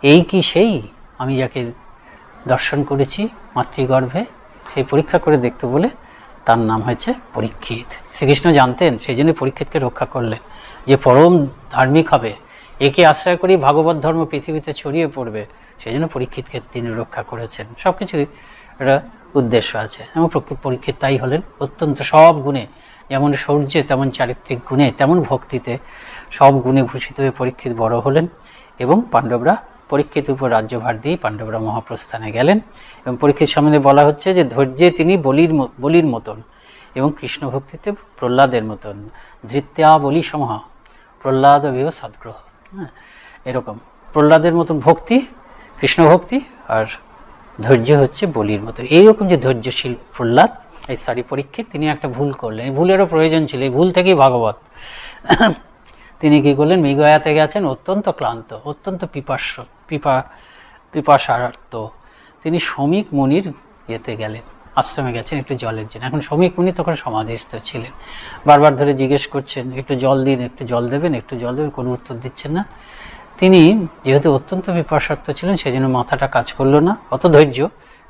এই কি সেই আমি যাকে দর্শন করেছি মাতৃগর্ভে, সেই পরীক্ষা করে দেখত বলে তার নাম হয়েছে পরীক্ষিত। শ্রীকৃষ্ণ জানতেন, সেই জন্য পরীক্ষিতকে রক্ষা করলেন, যে পরম ধার্মিক হবে, একে আশ্রয় করেই ভাগবত ধর্ম পৃথিবীতে ছড়িয়ে পড়বে, সেই জন্য পরীক্ষিতকে তিনি রক্ষা করেছেন। সব কিছুরই একটা উদ্দেশ্য আছে এবং পরীক্ষিত তাই হলেন। অত্যন্ত সব গুণে, যেমন শৌর্যে তেমন চারিত্রিক গুণে তেমন ভক্তিতে সব গুণে ভূষিত হয়ে পরীক্ষিত বড় হলেন এবং পাণ্ডবরা পরীক্ষিত উপর রাজ্যভার দিয়ে পাণ্ডবরা মহাপ্রস্থানে গেলেন। এবং পরীক্ষিত সম্বন্ধে বলা হচ্ছে যে ধৈর্যে তিনি বলির মতন এবং কৃষ্ণ ভক্তিতে প্রহ্লাদের মতন, ধৃত্যা বলি সমহ প্রহ্লাদ বিহ সদ্গ্রহ। হ্যাঁ, এরকম প্রহ্লাদের মতন ভক্তি, কৃষ্ণ ভক্তি, আর ধৈর্য হচ্ছে বলির মতো। এইরকম যে ধৈর্যশীল প্রহ্লাদ, পরীক্ষিত, তিনি একটা ভুল করলেন। এই ভুলেরও প্রয়োজন ছিল, এই ভুল থেকেই ভাগবত। তিনি কি করলেন, মৃগয়াতে গেছেন অত্যন্ত ক্লান্ত, অত্যন্ত পিপাসার্ত। তিনি শমিক মুনির ইয়েতে গেলেন, আশ্রমে গেছেন একটু জলের জন্য। এখন শমিক মুনি তখন সমাধিস্থ ছিলেন, বারবার ধরে জিজ্ঞেস করছেন একটু জল দিন, একটু জল দেবেন, একটু জল দেবেন, কোনো উত্তর দিচ্ছেন না। তিনি যেহেতু অত্যন্ত পিপাসার্ত ছিলেন সেজন্য মাথাটা কাজ করলো না, অত ধৈর্য,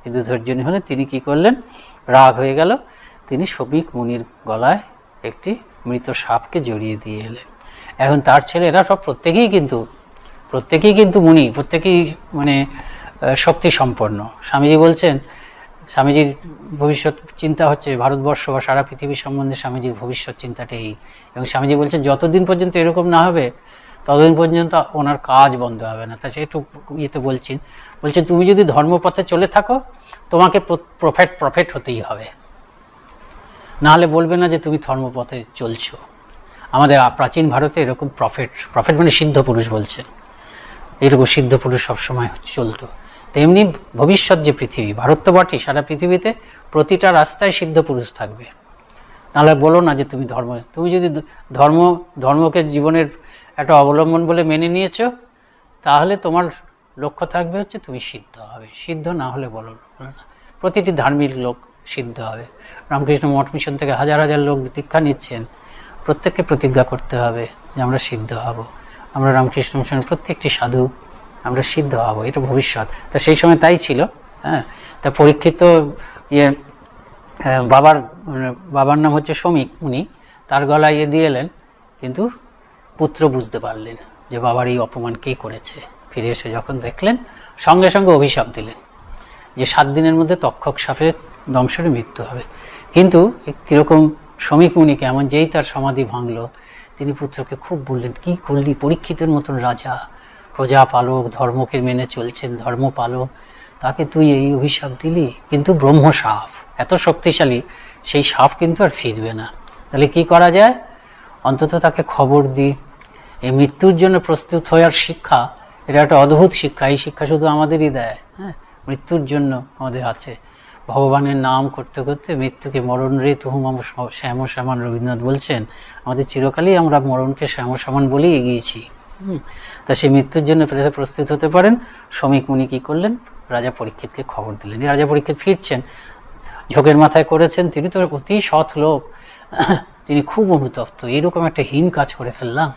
কিন্তু ধৈর্য নিয়ে হলে তিনি কি করলেন, রাগ হয়ে গেল, তিনি শমিক মুনির গলায় একটি মৃত সাপকে জড়িয়ে দিয়ে এলেন। এখন তার ছেলে, এরা সব প্রত্যেকেই কিন্তু মুনি, প্রত্যেকেই মানে শক্তি সম্পন্ন। স্বামীজি বলছেন, স্বামীজির ভবিষ্যৎ চিন্তা হচ্ছে ভারতবর্ষ বা সারা পৃথিবী সম্বন্ধে স্বামীজির ভবিষ্যৎ চিন্তাটা এই। এবং স্বামীজি বলছেন যতদিন পর্যন্ত এরকম না হবে ততদিন পর্যন্ত ওনার কাজ বন্ধ হবে না। তা সে একটু ইয়েতে বলছেন তুমি যদি ধর্মপথে চলে থাকো তোমাকে প্রফেট হতেই হবে, নাহলে বলবে না যে তুমি ধর্মপথে চলছো। আমাদের প্রাচীন ভারতে এরকম প্রফেট মানে সিদ্ধ পুরুষ বলছেন, এরকম সিদ্ধ পুরুষ সবসময় চলতো। তেমনি ভবিষ্যৎ যে পৃথিবী, ভারত তো বটেই, সারা পৃথিবীতে প্রতিটা রাস্তায় সিদ্ধ পুরুষ থাকবে। নাহলে বলো না যে তুমি যদি ধর্মকে জীবনের একটা অবলম্বন বলে মেনে নিয়েছো, তাহলে তোমার লক্ষ্য থাকবে হচ্ছে তুমি সিদ্ধ হবে। সিদ্ধ না হলে বলো না, প্রতিটি ধার্মিক লোক সিদ্ধ হবে। রামকৃষ্ণ মঠ মিশন থেকে হাজার হাজার লোক দীক্ষা নিচ্ছেন, প্রত্যেককে প্রতিজ্ঞা করতে হবে যে আমরা সিদ্ধ হব। আমরা রামকৃষ্ণ মিশনের প্রত্যেকটি সাধু আমরা সিদ্ধ হব, এটা ভবিষ্যৎ। তা সেই সময় তাই ছিল। হ্যাঁ, তা পরীক্ষিত বাবার নাম হচ্ছে শমিক মুনি, তার গলায় দিয়ে এলেন, কিন্তু পুত্র বুঝতে পারলেন যে বাবার এই অপমান কে করেছে। ফিরে এসে যখন দেখলেন, সঙ্গে সঙ্গে অভিশাপ দিলেন যে 7 দিনের মধ্যে তক্ষক সাপের দংশনে মৃত্যু হবে। কিন্তু কীরকম শমিক মুনিকে এমন, যেই তার সমাধি ভাঙল, তিনি পুত্রকে খুব বললেন, কি করলি, পরীক্ষিতের মতন রাজা, প্রজাপালক, ধর্মকে মেনে চলছেন, ধর্মপালক, তাকে তুই এই অভিশাপ দিলি। কিন্তু ব্রহ্ম সাপ এত শক্তিশালী, সেই সাপ কিন্তু আর ফিরবে না। তাহলে কি করা যায়, অন্তত তাকে খবর দিই। এই মৃত্যুর জন্য প্রস্তুত হওয়ার শিক্ষা, এটা একটা অদ্ভুত শিক্ষা। এই শিক্ষা শুধু আমাদেরই দেয়। হ্যাঁ, মৃত্যুর জন্য আমাদের আছে। ভগবানের নাম করতে করতে মৃত্যুকে মরণ রে তুহুম শ্যাম শ্যামান, রবীন্দ্রনাথ বলছেন, আমাদের চিরকালই আমরা মরণকে শ্যাম শ্যামান বলেই এগিয়েছি। তা সেই মৃত্যুর জন্য প্রস্তুত হতে পারেন। শমিক মুনি কি করলেন, রাজা পরীক্ষিতকে খবর দিলেন। রাজা পরীক্ষিত ফিরছেন, ঝোঁকের মাথায় করেছেন, তিনি তো অতি সৎ লোক, তিনি খুব অনুতপ্ত, এরকম একটা হীন কাজ করে ফেললাম,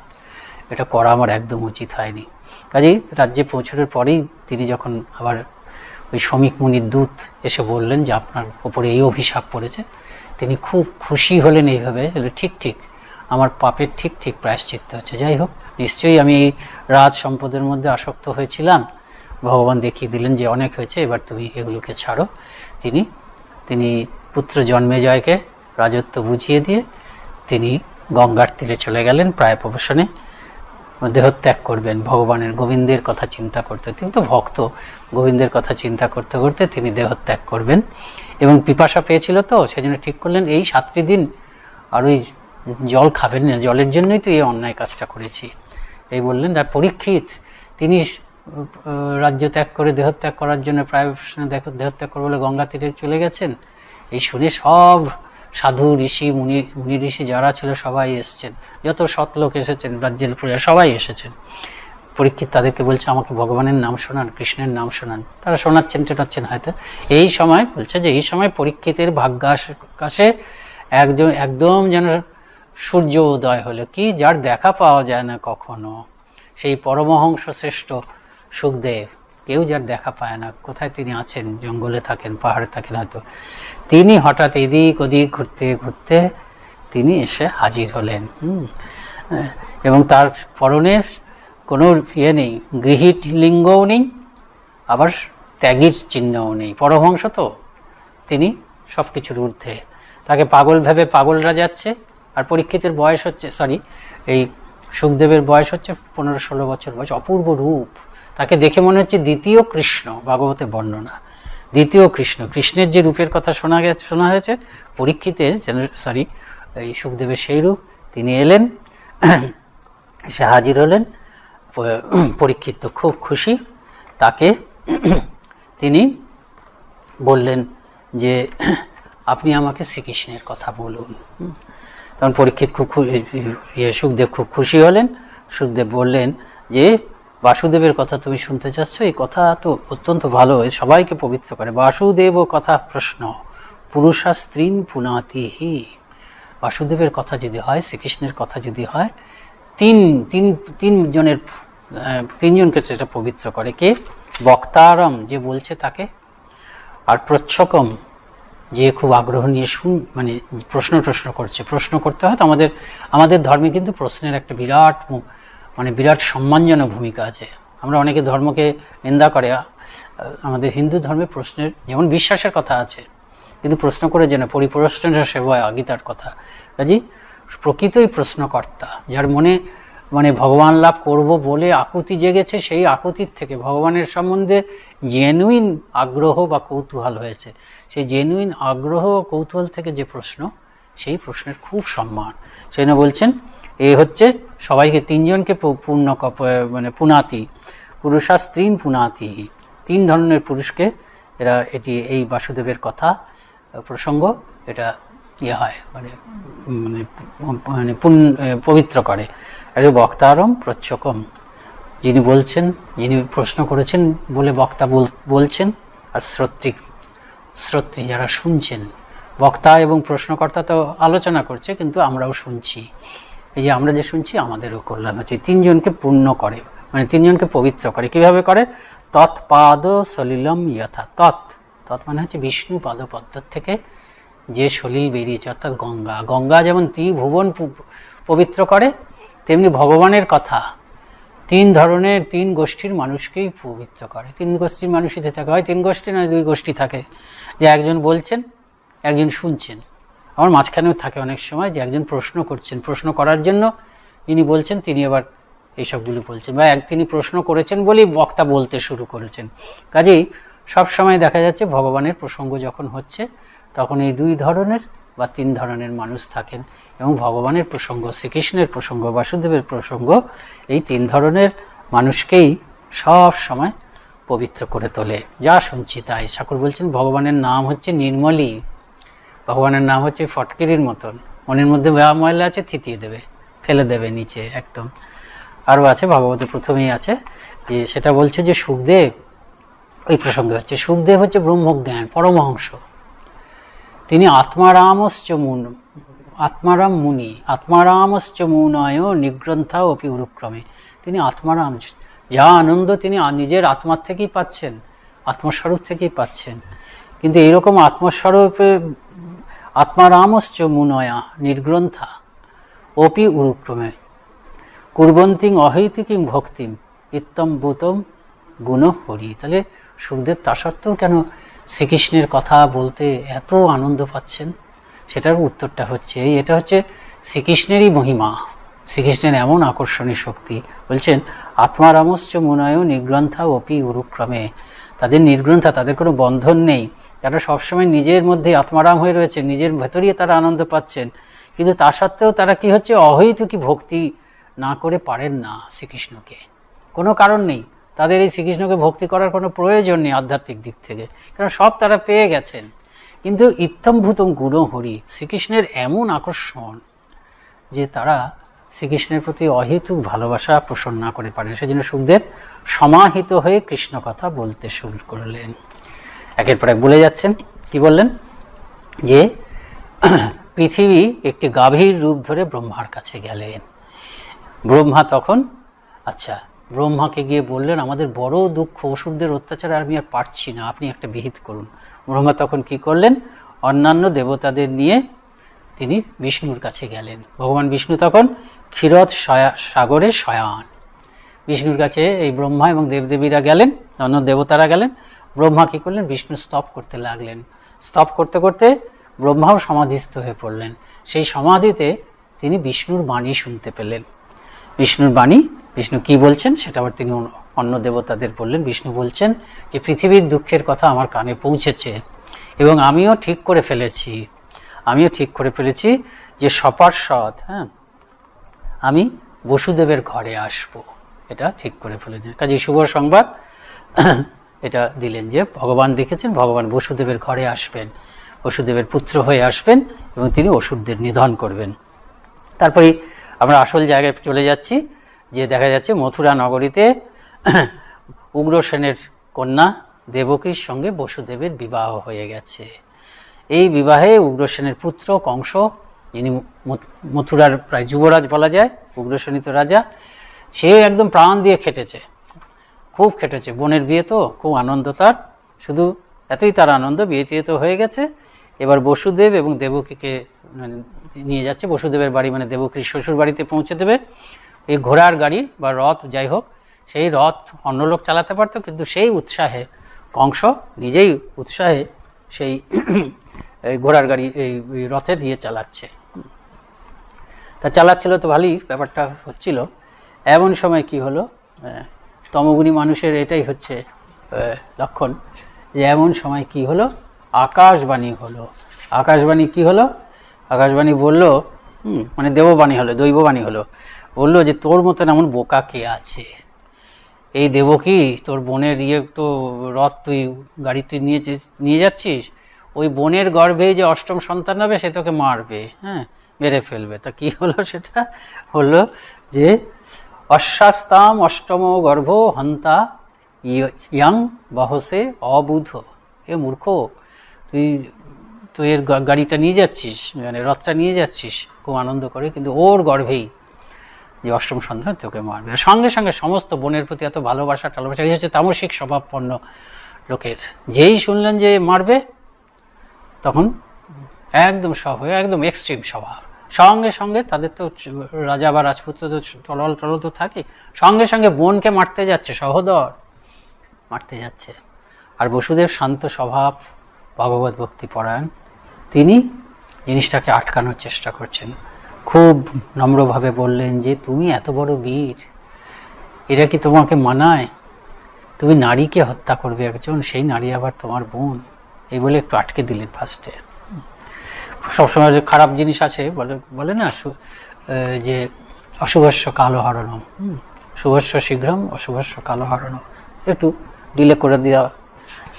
এটা করা আমার একদম উচিত হয়নি। কাজেই রাজ্যে পৌঁছানোর পরেই তিনি যখন আবার ওই শমিক মুনির দূত এসে বললেন যে আপনার ওপরে এই অভিশাপ পড়েছে, তিনি খুব খুশি হলেন। এইভাবে ঠিক আমার পাপের ঠিক প্রায়শ্চিত্ত হচ্ছে। যাই হোক, নিশ্চয়ই আমি এই রাজ সম্পদের মধ্যে আসক্ত হয়েছিলাম, ভগবান দেখিয়ে দিলেন যে অনেক হয়েছে, এবার তুমি এগুলোকে ছাড়ো। তিনি পুত্র জন্মেজয়কে রাজত্ব বুঝিয়ে দিয়ে তিনি গঙ্গার তীরে চলে গেলেন প্রায় প্রবসনে, দেহত্যাগ করবেন। ভগবানের গোবিন্দের কথা চিন্তা করতে, তিনি তো ভক্ত, গোবিন্দের কথা চিন্তা করতে করতে তিনি দেহত্যাগ করবেন। এবং পিপাসা পেয়েছিল তো, সেজন্য ঠিক করলেন এই 7টি দিন আর ওই জল খাবেন না, জলের জন্যই তো এই অন্যায় কাজটা করেছি, এই বললেন। আর পরীক্ষিত তিনি রাজ্য ত্যাগ করে দেহত্যাগ করার জন্য প্রায় দেহত্যাগ করবে বলে গঙ্গা তীরে চলে গেছেন। এই শুনে সব সাধু ঋষি মুনি ঋষি যারা ছিল সবাই এসছেন, যত সৎ লোক এসেছেন, রাজ্যের প্রজা সবাই এসেছেন। পরীক্ষিত তাদেরকে বলছে আমাকে ভগবানের নাম শোনান, কৃষ্ণের নাম শোনান। তারা শোনাচ্ছেন হয়তো। এই সময় বলছে যে এই সময় পরীক্ষিতের ভাগ্যাকাশে একদম যেন সূর্য উদয় হলো, কি যার দেখা পাওয়া যায় না কখনো, সেই পরমহংস শ্রেষ্ঠ সুখদেব, কেউ যার দেখা পায় না। কোথায় তিনি আছেন, জঙ্গলে থাকেন, পাহাড়ে থাকেন হয়তো। তিনি হঠাৎ এদিক ওদিক ঘুরতে ঘুরতে তিনি এসে হাজির হলেন। এবং তার পরনে কোনো ইয়ে নেই, গৃহীত লিঙ্গও নেই, আবার ত্যাগীর চিহ্নও নেই। পরমহংস তো, তিনি সব কিছুর ঊর্ধ্বে। তাকে পাগল ভেবে পাগলরা যাচ্ছে, আর পরীক্ষিতের বয়স হচ্ছে, এই সুখদেবের বয়স হচ্ছে 15-16 বছর বয়স। অপূর্ব রূপ, তাকে দেখে মনে হচ্ছে দ্বিতীয় কৃষ্ণ। ভাগবতে বর্ণনা, দ্বিতীয় কৃষ্ণ, কৃষ্ণের যে রূপের কথা শোনা হয়েছে পরীক্ষিতের, এই সুখদেবের সেই রূপ। তিনি এলেন, সে হাজির হলেন। পরীক্ষিত তো খুব খুশি। তাকে তিনি বললেন যে আপনি আমাকে শ্রীকৃষ্ণের কথা বলুন। তখন পরীক্ষিত সুখদেব খুব খুশি হলেন। সুখদেব বললেন যে বাসুদেবের কথা তুমি শুনতে চাচ্ছ, এই কথা তো অত্যন্ত ভালো, সবাইকে পবিত্র করে। বাসুদেব কথা প্রশ্ন পুরুষা স্ত্রীন পুনাতিহি। বাসুদেবের কথা যদি হয়, শ্রীকৃষ্ণের কথা যদি হয়, তিনজনকে সেটা পবিত্র করে। কে? বক্তারম, যে বলছে তাকে, আর প্রচ্ছকম, যে খুব আগ্রহ নিয়ে প্রশ্ন করছে। প্রশ্ন করতে হয় তো, আমাদের ধর্মে কিন্তু প্রশ্নের একটা বিরাট সম্মানজনক ভূমিকা আছে। আমরা অনেকে ধর্মকে নিন্দা করে। আমাদের হিন্দু ধর্মে প্রশ্নের যেমন বিশ্বাসের কথা আছে, কিন্তু প্রশ্ন করে যে না, পরিপ্রশ্নের সেবা গীতার কথা। কাজেই প্রকৃতই প্রশ্নকর্তা, যার মনে ভগবান লাভ করব বলে আকুতি জেগেছে, সেই আকুতির থেকে ভগবানের সম্বন্ধে জেনুইন আগ্রহ বা কৌতূহল হয়েছে, সেই জেনুইন আগ্রহ ও কৌতূহল থেকে যে প্রশ্ন, সেই প্রশ্নের খুব সম্মান। সেই জন্য বলছেন এ হচ্ছে সবাইকে, তিনজনকে পুনাতি, পুরুষা স্ত্রীন পুনাতি, তিন ধরনের পুরুষকে এরা এই বাসুদেবের কথা প্রসঙ্গ এটা হয়, পবিত্র করে। আর বক্তারম প্রচ্ছকম, যিনি বলছেন, যিনি প্রশ্ন করেছেন বলে বক্তা বলছেন, আর শ্রোত্রী যারা শুনছেন। বক্তা এবং প্রশ্নকর্তা তো আলোচনা করছে, কিন্তু আমরাও শুনছি। এই যে আমরা যে শুনছি, আমাদেরও কল্যাণ হচ্ছে। তিনজনকে পূর্ণ করে, তিনজনকে পবিত্র করে। কিভাবে করে? তৎপাদ সলিলম যথা। তৎ মানে হচ্ছে বিষ্ণু পাদপদ্ম থেকে যে সলিল বেরিয়েছে, অর্থাৎ গঙ্গা যেমন ত্রিভুবন পবিত্র করে, তেমনি ভগবানের কথা তিন গোষ্ঠীর মানুষকেই পবিত্র করে। তিন গোষ্ঠীর মানুষই থাকে, হয় তিন গোষ্ঠী নয় দুই গোষ্ঠী থাকে, যে একজন বলছেন, একজন শুনছেন। আমার মাঝখানেও থাকে অনেক সময় যে একজন প্রশ্ন করছেন, প্রশ্ন করার জন্য যিনি বলছেন তিনি আবার এইসবগুলো বলছেন, বা তিনি প্রশ্ন করেছেন বলেই বক্তা বলতে শুরু করেছেন। কাজেই সবসময় দেখা যাচ্ছে ভগবানের প্রসঙ্গ যখন হচ্ছে, তখন এই দুই ধরনের বা তিন ধরনের মানুষ থাকেন, এবং ভগবানের প্রসঙ্গ, শ্রীকৃষ্ণের প্রসঙ্গ, বাসুদেবের প্রসঙ্গ, এই তিন ধরনের মানুষকেই সব সময় পবিত্র করে তোলে। যা শুনছি তাই। ঠাকুর বলছেন ভগবানের নাম হচ্ছে নির্মলী, ভগবানের নাম হচ্ছে ফটকিরির মতন, মনের মধ্যে ময়লা আছে থিতিয়ে দেবে, ফেলে দেবে নিচে একদম। আরও আছে, ভাগবতে প্রথমেই আছে যে সেটা বলছে যে সুখদেব, ওই প্রসঙ্গে হচ্ছে সুখদেব হচ্ছে ব্রহ্মজ্ঞান পরমহংস। তিনি আত্মারাম মুনি, আত্মারামশ্চ মুনয় নিগ্রন্থা অপি উরুক্রমে। তিনি আত্মারাম, যা আনন্দ তিনি নিজের আত্মার থেকেই পাচ্ছেন, আত্মস্বরূপ থেকেই পাচ্ছেন। কিন্তু এইরকম আত্মস্বরূপে আত্মারামশ্চ মুনয়া নির্গ্রন্থা অপি উরুক্রমে কুর্বন্তিং অহৈতিকিং ভক্তিম ইত্তম ভূতম গুণ হরি। তাহলে সুখদেব তা সত্ত্বেও কেন শ্রীকৃষ্ণের কথা বলতে এত আনন্দ পাচ্ছেন? সেটার উত্তরটা হচ্ছে এটা হচ্ছে শ্রীকৃষ্ণেরই মহিমা, শ্রীকৃষ্ণের এমন আকর্ষণীয় শক্তি। বলছেন আত্মারামশ্চ মুনয় নির্গ্রন্থা অপি উরুক্রমে। তাদের নির্গ্রন্থা, তাদের কোনো বন্ধন নেই, তারা সবসময় নিজের মধ্যে আত্মারাম হয়ে রয়েছে, নিজের ভেতরেই তারা আনন্দ পাচ্ছেন। কিন্তু তা সত্ত্বেও তারা কি হচ্ছে, অহৈতুকী ভক্তি না করে পারেন না শ্রীকৃষ্ণকে। কোনো কারণ নেই, তাদের এই শ্রীকৃষ্ণকে ভক্তি করার কোনো প্রয়োজন নেই আধ্যাত্মিক দিক থেকে, কারণ সব তারা পেয়ে গেছেন। কিন্তু ইত্তমভূতম গুণ হরি, শ্রীকৃষ্ণের এমন আকর্ষণ যে তারা শ্রীকৃষ্ণের প্রতি অহেতুক ভালোবাসা পোষণ না করে পারেন। সেজন্য সুখদেব সমাহিত হয়ে কৃষ্ণ কথা বলতে শুরু করলেন। একের পর এক বলে যাচ্ছেন। কি বললেন? যে পৃথিবী একটি গাভীর রূপ ধরে ব্রহ্মার কাছে গেলেন। ব্রহ্মা তখন ব্রহ্মাকে গিয়ে বললেন আমাদের বড় দুঃখ, অসুরদের অত্যাচার আমি আর পারছি না, আপনি একটা বিহিত করুন। ব্রহ্মা তখন কি করলেন? অন্যান্য দেবতাদের নিয়ে তিনি বিষ্ণুর কাছে গেলেন। ভগবান বিষ্ণু তখন ক্ষীরদ সাগরে শয়ান। বিষ্ণুর কাছে এই ব্রহ্মা এবং দেবদেবীরা গেলেন, অন্য দেবতারা গেলেন। ব্রহ্মা কী করলেন, বিষ্ণু স্তব করতে লাগলেন। স্তব করতে করতে ব্রহ্মাও সমাধিস্থ হয়ে পড়লেন। সেই সমাধিতে তিনি বিষ্ণুর বাণী শুনতে পেলেন। বিষ্ণুর বাণী, বিষ্ণু কি বলছেন সেটা আবার তিনি অন্য দেবতাদের বললেন। বিষ্ণু বলছেন যে পৃথিবীর দুঃখের কথা আমার কানে পৌঁছেছে এবং আমিও ঠিক করে ফেলেছি যে সপার্ষদ, হ্যাঁ, আমি বসুদেবের ঘরে আসব, এটা ঠিক করে ফেলেছেন। কাজেই শুভ সংবাদ এটা দিলেন যে ভগবান দেখেছেন, ভগবান বসুদেবের ঘরে আসবেন, বসুদেবের পুত্র হয়ে আসবেন এবং তিনি অসুরদের নিধন করবেন। তারপরে আমরা আসল জায়গায় চলে যাচ্ছি, যে দেখা যাচ্ছে মথুরা নগরীতে উগ্রসেনের কন্যা দেবকীর সঙ্গে বসুদেবের বিবাহ হয়ে গেছে। এই বিবাহে উগ্রসেনের পুত্র কংস, যিনি মথুরার প্রায় যুবরাজ বলা যায়, উগ্রসেনিত রাজা, সে একদম প্রাণ দিয়ে খেটেছে, খুব খেটেছে। বোনের বিয়ে তো খুব আনন্দ তার, শুধু এতই তার আনন্দ, বিয়ে টিয়ে তো হয়ে গেছে, এবার বসুদেব এবং দেবকীকে নিয়ে যাচ্ছে। বসুদেবের বাড়ি মানে দেবকীর শ্বশুর বাড়িতে পৌঁছে দেবে। এই ঘোড়ার গাড়ি বা রথ, যাই হোক, সেই রথ অন্য লোক চালাতে পারতো, কিন্তু সেই উৎসাহে কংস নিজেই উৎসাহে সেই ঘোড়ার গাড়ি এই রথে দিয়ে চালাচ্ছে। তা চালাচ্ছিল তো ভালোই ব্যাপারটা হচ্ছিল। এমন সময় কি হলো, তমগুণী মানুষের এটাই হচ্ছে লক্ষণ, যে এমন সময় কি হলো, আকাশবাণী হলো। আকাশবাণী কি হলো, আকাশবাণী বলল, মানে দেববাণী হলো, দৈববাণী হলো, বললো যে তোর মতন এমন বোকা কে আছে, এই দেবকী তোর বোনের তো রথ তুই গাড়ি তুই নিয়ে যাচ্ছিস, ওই বোনের গর্ভে যে অষ্টম সন্তান হবে সে তোকে মারবে, হ্যাঁ, মেরে ফেলবে। তা কি হলো, সেটা হলো যে অশ্বাস্তাম অষ্টম গর্ভ হন্তা ইয়াং বহসে অবুধ। এ মূর্খ, তুই এর গাড়িটা নিয়ে যাচ্ছিস, মানে রথটা নিয়ে যাচ্ছিস খুব আনন্দ করে, কিন্তু ওর গর্ভেই যে অষ্টম সন্তান তোকে মারবে। সঙ্গে সঙ্গে সমস্ত বোনের প্রতি এত ভালোবাসা টালোবাসা, এই হচ্ছে তামসিক স্বভাবপন্ন লোকের। যেই শুনলেন যে মারবে, তখন একদম একদম এক্সট্রিম স্বভাব, সঙ্গে সঙ্গে তাদের তো রাজা বা রাজপুত্র তো টলল তো থাকে, সঙ্গে সঙ্গে বোনকে মারতে যাচ্ছে, সহোদর মারতে যাচ্ছে। আর বসুদেব শান্ত স্বভাব, ভগবত ভক্তি পরায়ণ, তিনি জিনিসটাকে আটকানোর চেষ্টা করছেন। খুব নম্রভাবে বললেন যে তুমি এত বড় বীর, এরা কি তোমাকে মানায়? তুমি নারীকে হত্যা করবে একজন, সেই নারী আবার তোমার বোন, এই বলে একটু আটকে দিলেন ফার্স্টে। সবসময় যে খারাপ জিনিস আছে বলে না যে অশুভস্য কালহরণম, শুভস্য শীঘ্রম অশুভস্য কালহরণম, একটু ডিলে করে দেওয়া,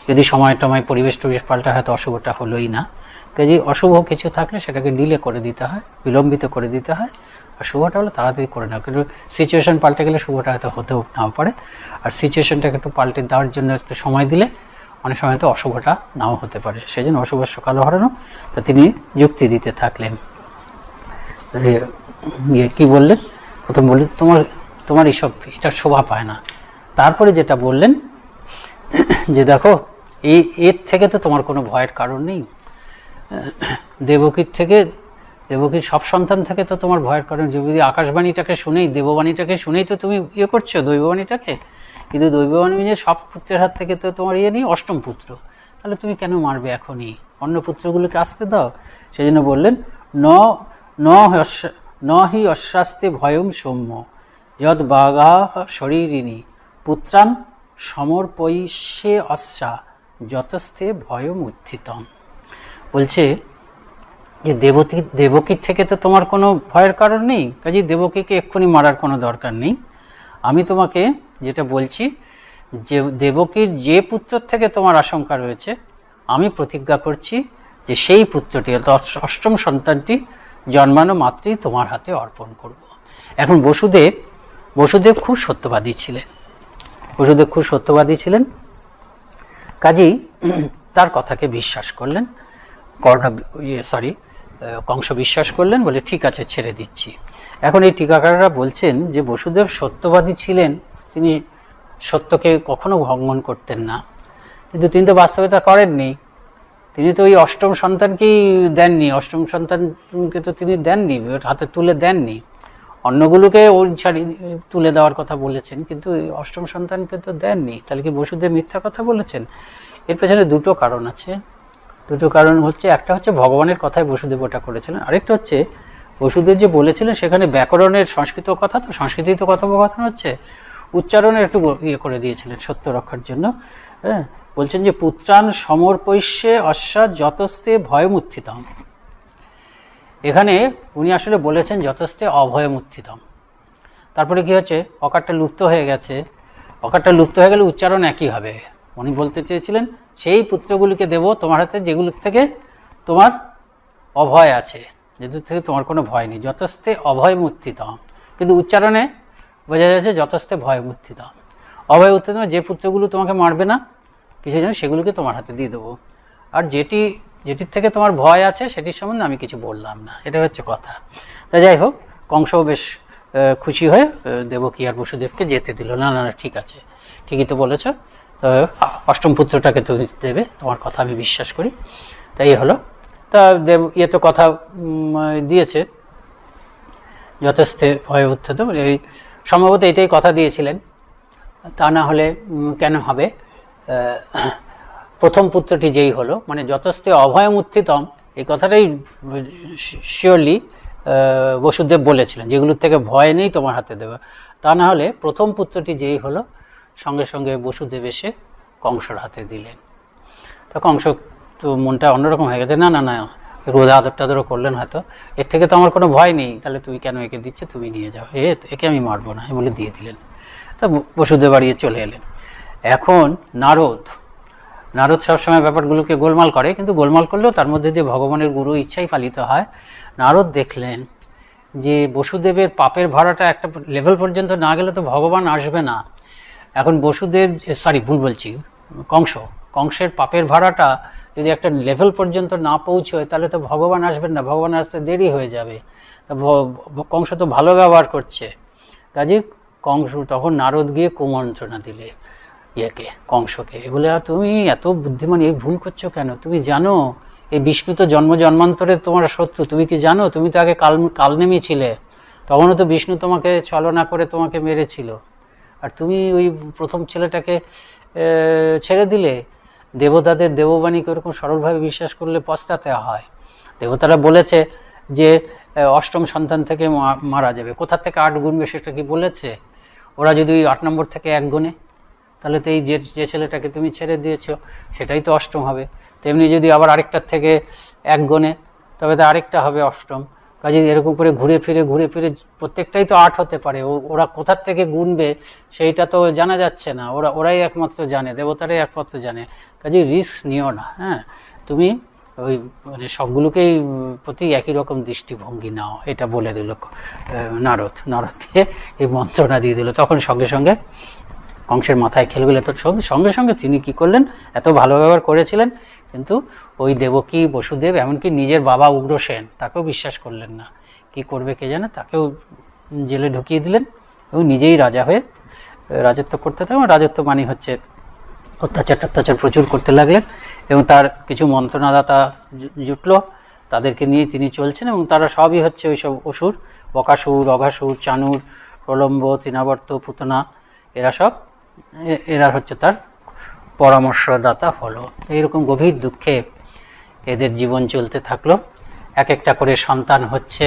যদি সময় টময় পরিবেশ পাল্টা হয়তো অশুভটা হলোই না। কাজে অশুভ কিছু থাকলে সেটাকে ডিলে করে দিতে হয়, বিলম্বিত করে দিতে হয়, আর শুভটা হলো তাড়াতাড়ি করে নেওয়া। কিন্তু সিচুয়েশন পাল্টে গেলে শুভটা হয়তো হতেও নাও পারে, আর সিচুয়েশনটাকে একটু পাল্টে দেওয়ার জন্য একটু সময় দিলে অনেক সময় তো অশুভটা নাও হতে পারে। সেই জন্য অশুভস্য কালো হারানো, তা তিনি যুক্তি দিতে থাকলেন। কি বললেন, প্রথম বললেন তোমার এইসব এটা শোভা পায় না। তারপরে যেটা বললেন যে দেখো এর থেকে তো তোমার কোনো ভয়ের কারণ নেই, দেবকীর সব সন্তান থেকে তো তোমার ভয়ের কারণ, যদি আকাশবাণীটাকে শুনেই, দেববাণীটাকে শুনেই তো তুমি করছো দৈববাণীটাকে, কিন্তু দৈববাণী যে সব পুত্রের হাত থেকে তো তোমার নেই, অষ্টম পুত্র, তাহলে তুমি কেন মারবে এখনই, অন্য পুত্রগুলোকে আসতে দাও। সেই জন্য বললেন ন হি অশ্বাস্তে ভয়ম সৌম্য যদ বাঘা শরীরিণী পুত্রান সমর্পয়িষ্যে অশ্বা যতস্থে ভয়ম উত্থিতম। বলছে যে দেবকীর থেকে তো তোমার কোনো ভয়ের কারণ নেই, কাজেই দেবকীকে এক্ষুনি মারার কোনো দরকার নেই। আমি তোমাকে যেটা বলছি, যে দেবকীর যে পুত্রের থেকে তোমার আশঙ্কা রয়েছে, আমি প্রতিজ্ঞা করছি যে সেই পুত্রটি অষ্টম সন্তানটি জন্মানো মাত্রই তোমার হাতে অর্পণ করব। এখন বসুদেব খুব সত্যবাদী ছিলেন, কাজেই তার কথাকে বিশ্বাস করলেন। কংস বিশ্বাস করলেন, বলে ঠিক আছে ছেড়ে দিচ্ছি। এখন এই টিকাকাররা বলছেন যে বসুদেব সত্যবাদী ছিলেন, তিনি সত্যকে কখনো ভঙ্গন করতেন না, কিন্তু তিনি তো বাস্তবে তা করেননি। তিনি তো ওই অষ্টম সন্তানকেই দেননি, অষ্টম সন্তানকে তো তিনি দেননি, হাতে তুলে দেননি। অন্যগুলোকে ওর ছাড়ি তুলে দেওয়ার কথা বলেছেন, কিন্তু অষ্টম সন্তানকে তো দেননি। তাহলে কি বসুদেব মিথ্যা কথা বলেছেন? এর পেছনে দুটো কারণ আছে। দুটো কারণ হচ্ছে, একটা হচ্ছে ভগবানের কথায় বসুদেব ওটা করেছিলেন, আরেকটা হচ্ছে বসুদেব যে বলেছিলেন সেখানে ব্যাকরণের সংস্কৃত কথা, তো সংস্কৃতেই তো কথোপকথন হচ্ছে, উচ্চারণের একটু ইয়ে করে দিয়েছিলেন সত্য রক্ষার জন্য। হ্যাঁ, বলছেন যে পুত্রান সমর্পৈষ্যে অশ্বাৎ যতস্তে ভয়মুত্থিতম। এখানে উনি আসলে বলেছেন যতস্তে অভয়মুত্থিতম। তারপরে কি হচ্ছে, অকারটা লুপ্ত হয়ে গেছে। অকারটা লুপ্ত হয়ে গেলে উচ্চারণ একই হবে। উনি বলতে চেয়েছিলেন সেই পুত্রগুলিকে দেব তোমার হাতে যেগুলোর থেকে তোমার অভয় আছে, যেগুলোর থেকে তোমার কোনো ভয় নেই। যতস্তে অভয়মুত্থিতম, কিন্তু উচ্চারণে বোঝা যাচ্ছে যতস্তে ভয়মুত্থিতম। অভয় উত্থিতম, যে পুত্রগুলো তোমাকে মারবে না কিছু জন্য সেগুলোকে তোমার হাতে দিয়ে দেবো, আর যেটির থেকে তোমার ভয় আছে সেটির সম্বন্ধে আমি কিছু বললাম না। এটা হচ্ছে কথা। তা যাই হোক, কংসও বেশ খুশি হয়ে দেবকী আর বসুদেবকে যেতে দিল। না না, ঠিক আছে, ঠিকই তো বলেছ, তবে অষ্টম পুত্রটাকে তুমি দেবে, তোমার কথা আমি বিশ্বাস করি। তাই হলো। তা ইয়ে তো কথা দিয়েছে যথেষ্ট ভয় উত্থিত, এই সম্ভবত এটাই কথা দিয়েছিলেন। তা না হলে কেন হবে? প্রথম পুত্রটি যেই হলো, মানে যতস্তে অভয়ম উত্থিতম, এই কথাটাই শিওরলি বসুদেব বলেছিলেন, যেগুলোর থেকে ভয় নেই তোমার হাতে দেবে। তা না হলে প্রথম পুত্রটি যেই হলো, সঙ্গে সঙ্গে বসুদেব এসে কংসর হাতে দিলেন। তা কংস তো মনটা অন্যরকম হয়ে গেছে, না না না, রোধ আদর টাদরও করলেন হয়তো, এর থেকে তো আমার কোনো ভয় নেই, তাহলে তুমি কেন একে দিচ্ছে, তুমি নিয়ে যাও, একে আমি মারবো না, বলে দিয়ে দিলেন। তা বসুদেব বাড়িয়ে চলে এলেন। এখন নারদ সবসময় ব্যাপারগুলোকে গোলমাল করে, কিন্তু গোলমাল করলেও তার মধ্যে দিয়ে ভগবানের গুরু ইচ্ছাই পালিত হয়। নারদ দেখলেন যে বসুদেবের পাপের ভাড়াটা একটা লেভেল পর্যন্ত না গেলে তো ভগবান আসবে না। এখন ভুল বলছি, কংসের পাপের ভাড়াটা যদি একটা লেভেল পর্যন্ত না পৌঁছয়, তাহলে তো ভগবান আসবেন না, ভগবান আসতে দেরি হয়ে যাবে। তা কংস তো ভালো ব্যবহার করছে, কাজে কংস তখন নারদ গিয়ে কুমন্ত্রণা দিলে কংসকে, বলে তুমি এত বুদ্ধিমান, এই ভুল করছো কেন? তুমি জানো এই বিষ্ণু তো জন্ম জন্মান্তরে তোমার শত্রু, তুমি কি জানো? তুমি তো আগে কালনেমি ছিলে, তখনও তো বিষ্ণু তোমাকে ছলনা করে তোমাকে মেরেছিল, আর তুমি ওই প্রথম ছেলেটাকে ছেড়ে দিলে। দেবতাদের দেববাণীকে ওরকম সরলভাবে বিশ্বাস করলে পস্তাতে হয়। দেবতারা বলেছে যে অষ্টম সন্তান থেকে মারা যাবে, কোথা থেকে 8 গুণবে সেটা কি বলেছে? ওরা যদি 8 নম্বর থেকে 1 গুণে, তাহলে তো এই যে ছেলেটাকে তুমি ছেড়ে দিয়েছো সেটাই তো অষ্টম হবে। তেমনি যদি আবার আরেকটার থেকে 1 গুণে, তবে তো আরেকটা হবে অষ্টম। কাজে এরকম করে ঘুরে ফিরে প্রত্যেকটাই তো 8 হতে পারে। ওরা কোথার থেকে গুনবে সেইটা তো জানা যাচ্ছে না, ওরাই একমাত্র জানে, দেবতারাই একমাত্র জানে। কাজে রিস্ক নিও না। হ্যাঁ, তুমি ওই মানে সবগুলোকেই প্রতি একই রকম দৃষ্টিভঙ্গি নাও, এটা বলে দিল নারদকে এই মন্ত্রণা দিয়ে দিল। তখন সঙ্গে সঙ্গে কংসের মাথায় খেলে গেলে, তো সঙ্গে সঙ্গে তিনি কি করলেন, এত ভালো ব্যবহার করেছিলেন, কিন্তু ওই দেবকী বসুদেব, এমনকি নিজের বাবা উগ্রসেন, তাকেও বিশ্বাস করলেন না। কি করবে কে জানে, তাকেও জেলে ঢুকিয়ে দিলেন এবং নিজেই রাজা হয়ে রাজত্ব করতে থাকেন। রাজত্ব মানে হচ্ছে অত্যাচার প্রচুর করতে লাগলেন, এবং তার কিছু মন্ত্রণাদাতা জুটলো, তাদেরকে নিয়ে তিনি চলছেন, এবং তারা সবই হচ্ছে ওইসব অসুর, বকাসুর, অঘাসুর, চানুর, প্রলম্ব, তৃণাবর্ত, পুতনা, এরা হচ্ছে তার পরামর্শদাতা হলো। এইরকম গভীর দুঃখে এদের জীবন চলতে থাকলো। এক একটা করে সন্তান হচ্ছে,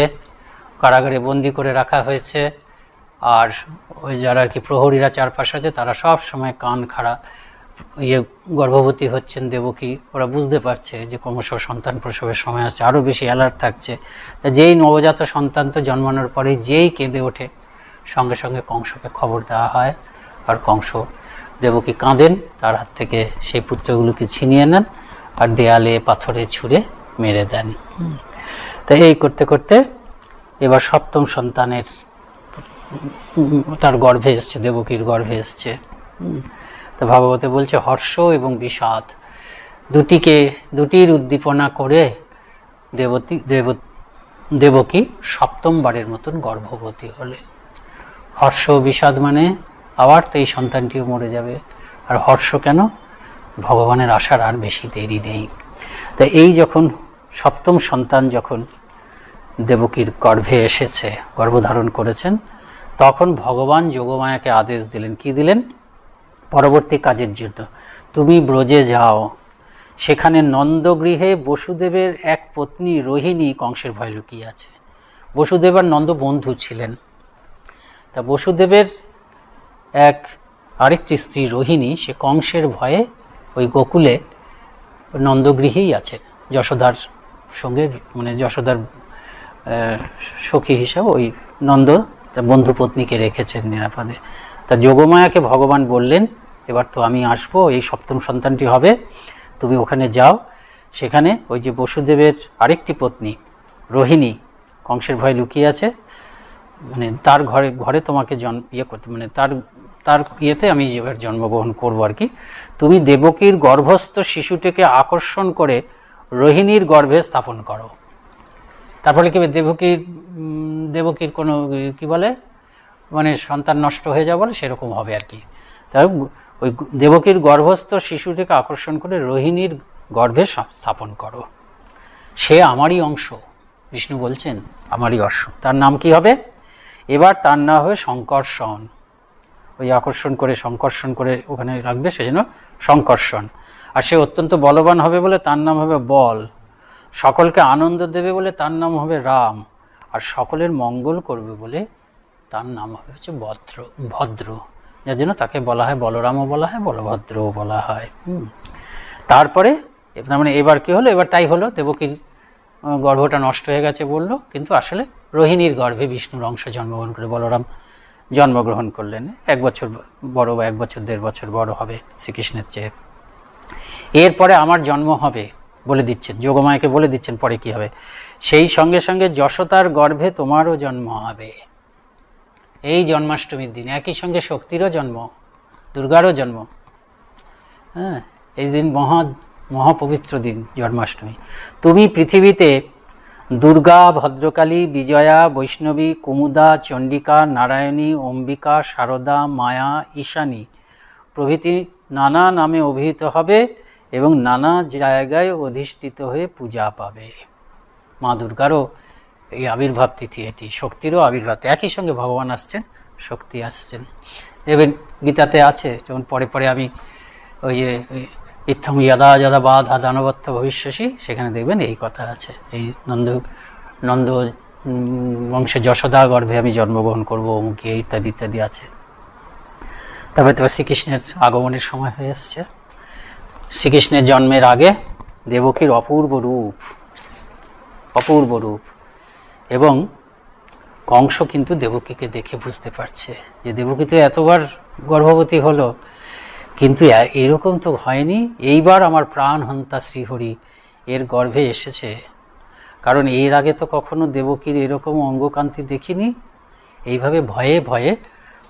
কারাগারে বন্দি করে রাখা হয়েছে, আর ওই যারা আর কি প্রহরীরা চারপাশে আছে, তারা সব সময় কান খাড়া, গর্ভবতী হচ্ছেন দেবকী, ওরা বুঝতে পারছে যে ক্রমশ সন্তান প্রসবের সময় আসছে, আরও বেশি অ্যালার্ট থাকছে। যেই নবজাত সন্তান তো জন্মানোর পরেই যেই কেঁদে ওঠে, সঙ্গে সঙ্গে কংসকে খবর দেওয়া হয়, আর কংস দেবকী কাঁদেন, তার হাত থেকে সেই পুত্রগুলোকে ছিনিয়ে নেন আর দেয়ালে পাথরে ছুঁড়ে মেরে দেন। তাই এই করতে করতে এবার সপ্তম সন্তানের তার গর্ভে এসছে, দেবকীর গর্ভে এসছে। তো ভাগবতে বলছে হর্ষ এবং বিষাদ দুটির উদ্দীপনা করে দেবকী সপ্তমবারের মতন গর্ভবতী হলে। হর্ষ বিষাদ মানে আবার তো এই সন্তানটিও মরে যাবে, আর হর্ষ কেন, ভগবানের আশার আর বেশি দেরি নেই। তা এই যখন সপ্তম সন্তান যখন দেবকীর গর্ভে এসেছে, গর্ভধারণ করেছেন, তখন ভগবান যোগমায়াকে আদেশ দিলেন, কি দিলেন? পরবর্তী কাজের জন্য তুমি ব্রজে যাও, সেখানে নন্দগৃহে বসুদেবের এক পত্নী রোহিণী কংসের ভয়ে লুকিয়ে আছে। বসুদেব আর নন্দ বন্ধু ছিলেন। তা বসুদেবের আরেকটি স্ত্রী রোহিণী, সে কংসের ভয়ে ওই গোকুলে নন্দগৃহেই আছে, যশোদার সঙ্গে, মানে যশোদার সখী হিসাবে ওই নন্দ তার বন্ধু পত্নীকে রেখেছেন নিরাপদে। তা যোগমায়াকে ভগবান বললেন, এবার তো আমি আসবো, এই সপ্তম সন্তানটি হবে, তুমি ওখানে যাও, সেখানে ওই যে বসুদেবের আরেকটি পত্নী রোহিণী কংসের ভয়ে লুকিয়ে আছে, মানে তার ঘরে তোমাকে করতে, মানে তার ইয়েতে আমি এবার জন্মগ্রহণ করবো আর কি। তুমি দেবকীর গর্ভস্থ শিশুটিকে আকর্ষণ করে রোহিণীর গর্ভে স্থাপন করো। তারপরে কি দেবকীর কোনো কি বলে, মানে সন্তান নষ্ট হয়ে যাওয়া বলে সেরকম হবে আর কি। তাই ওই দেবকীর গর্ভস্থ শিশুটিকে আকর্ষণ করে রোহিণীর গর্ভে স্থাপন করো, সে আমারই অংশ। বিষ্ণু বলছেন আমারই অংশ। তার নাম কি হবে? এবার তার নাম হবে শঙ্কর্ষণ। ওই আকর্ষণ করে সংকর্ষণ করে ওখানে রাখবে, সেজন্য শঙ্কর্ষণ। আর সে অত্যন্ত বলবান হবে বলে তার নাম হবে বল। সকলকে আনন্দ দেবে বলে তার নাম হবে রাম। আর সকলের মঙ্গল করবে বলে তার নাম হবে হচ্ছে ভদ্র, যার জন্য তাকে বলা হয় বলরামও বলা হয়, বলভদ্রও বলা হয়। তারপরে মানে এবার কি হলো? এবার তাই হলো, দেবকীর গর্ভটা নষ্ট হয়ে গেছে বললো, কিন্তু আসলে রোহিণীর গর্ভে বিষ্ণুর অংশ জন্মগ্রহণ করে বলরাম জন্মগ্রহণ করলেন। 1 বছর বড় বা 1 বছর 1.5 বছর বড় হবে শ্রীকৃষ্ণের চেয়ে। এরপরে আমার জন্ম হবে বলে দিচ্ছেন, যোগমায়াকে বলে দিচ্ছেন পরে কি হবে। সেই সঙ্গে সঙ্গে যশোদার গর্ভে তোমারও জন্ম হবে। এই জন্মাষ্টমীর দিন একই সঙ্গে শক্তিরও জন্ম, দুর্গারও জন্ম। হ্যাঁ, এই দিন মহাপবিত্র দিন জন্মাষ্টমী। তুমি পৃথিবীতে দুর্গা, ভদ্রকালী, বিজয়া, বৈষ্ণবী, কুমুদা, চণ্ডিকা, নারায়ণী, অম্বিকা, শারদা, মায়া, ঈশানী প্রভৃতি নানা নামে অভিহিত হবে এবং নানা জায়গায় অধিষ্ঠিত হয়ে পূজা পাবে। মা দুর্গারও এই আবির্ভাব তিথি, এটি শক্তিরও আবির্ভাব। একই সঙ্গে ভগবান আসছেন, শক্তি আসছেন। দেখবেন গীতাতে আছে, যেমন পরে পরে আমি ওই যে ইত্থম যদা যদা বাধা দানবত্ব ভবিষ্যসী, সেখানে দেখবেন এই কথা আছে, এই নন্দ বংশে যশোদা গর্ভে আমি জন্মগ্রহণ করবো, অমুকে ইত্যাদি ইত্যাদি আছে। তারপরে শ্রীকৃষ্ণের আগমনের সময় হয়ে এসছে। শ্রীকৃষ্ণের জন্মের আগে দেবকীর অপূর্ব রূপ, এবং কংস কিন্তু দেবকীকে দেখে বুঝতে পারছে যে দেবকী তো এতবার গর্ভবতী হলো, কিন্তু এরকম তো হয়নি, এইবার আমার প্রাণহন্তা শ্রীহরি এর গর্ভে এসেছে। কারণ এর আগে তো কখনো দেবকীর এরকম অঙ্গকান্তি দেখিনি। এইভাবে ভয়ে ভয়ে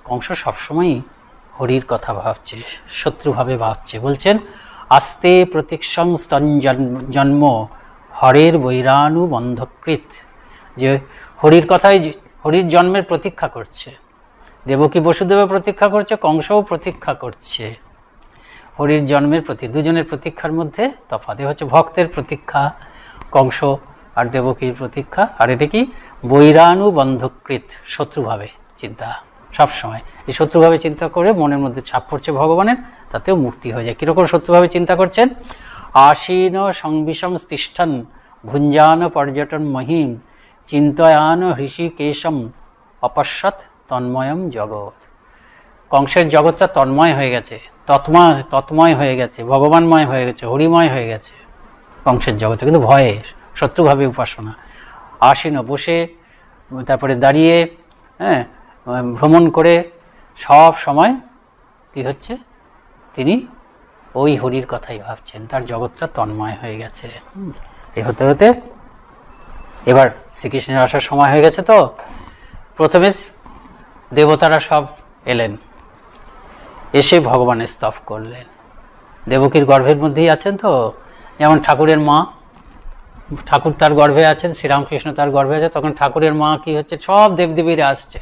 কংস সবসময়ই হরির কথা ভাবছে, শত্রুভাবে ভাবছে। বলছেন আস্তে প্রতীক্ষং স্তন জন্ম হরের বৈরানুবন্ধকৃত, যে হরির কথাই, হরির জন্মের প্রতীক্ষা করছে। দেবকী বসুদেবও প্রতীক্ষা করছে, কংসও প্রতীক্ষা করছে হরির জন্মের প্রতি। দুজনের প্রতীক্ষার মধ্যে তফাৎ। হচ্ছে ভক্তের প্রতীক্ষা কংস আর দেবকীর প্রতীক্ষা, আর এটা কি বৈরানুবন্ধকৃত, শত্রুভাবে চিন্তা। সবসময় এই শত্রুভাবে চিন্তা করে মনের মধ্যে ছাপ পড়ছে ভগবানের, তাতেও মুক্তি হয়ে যায়। কীরকম শত্রুভাবে চিন্তা করছেন? আসীন সংবিষম তিষ্ঠন ভুঞ্জান পর্যটন মহিম চিন্তয়ান হৃষিকেশম অপশ্যৎ তন্ময়ম জগৎ। কংসের জগৎটা তন্ময় হয়ে গেছে, তৎময় হয়ে গেছে, ভগবানময় হয়ে গেছে, হরিময় হয়ে গেছে কংসের জগতে, কিন্তু ভয়ে শত্রুভাবে উপাসনা। আসীন বসে, তারপরে দাঁড়িয়ে, হ্যাঁ, ভ্রমণ করে, সব সময় কি হচ্ছে, তিনি ওই হরির কথাই ভাবছেন, তার জগৎটা তন্ময় হয়ে গেছে। এই হতে হতে এবার শ্রীকৃষ্ণের আসার সময় হয়ে গেছে। তো প্রথমে দেবতারা সব এলেন, এসে ভগবানের স্তব করলেন। দেবকীর গর্ভের মধ্যেই আছেন তো, যেমন ঠাকুরের মা, ঠাকুর তার গর্ভে আছেন, শ্রীরামকৃষ্ণ তার গর্ভে আছে, তখন ঠাকুরের মা কি হচ্ছে, সব দেবদেবীরা আসছে,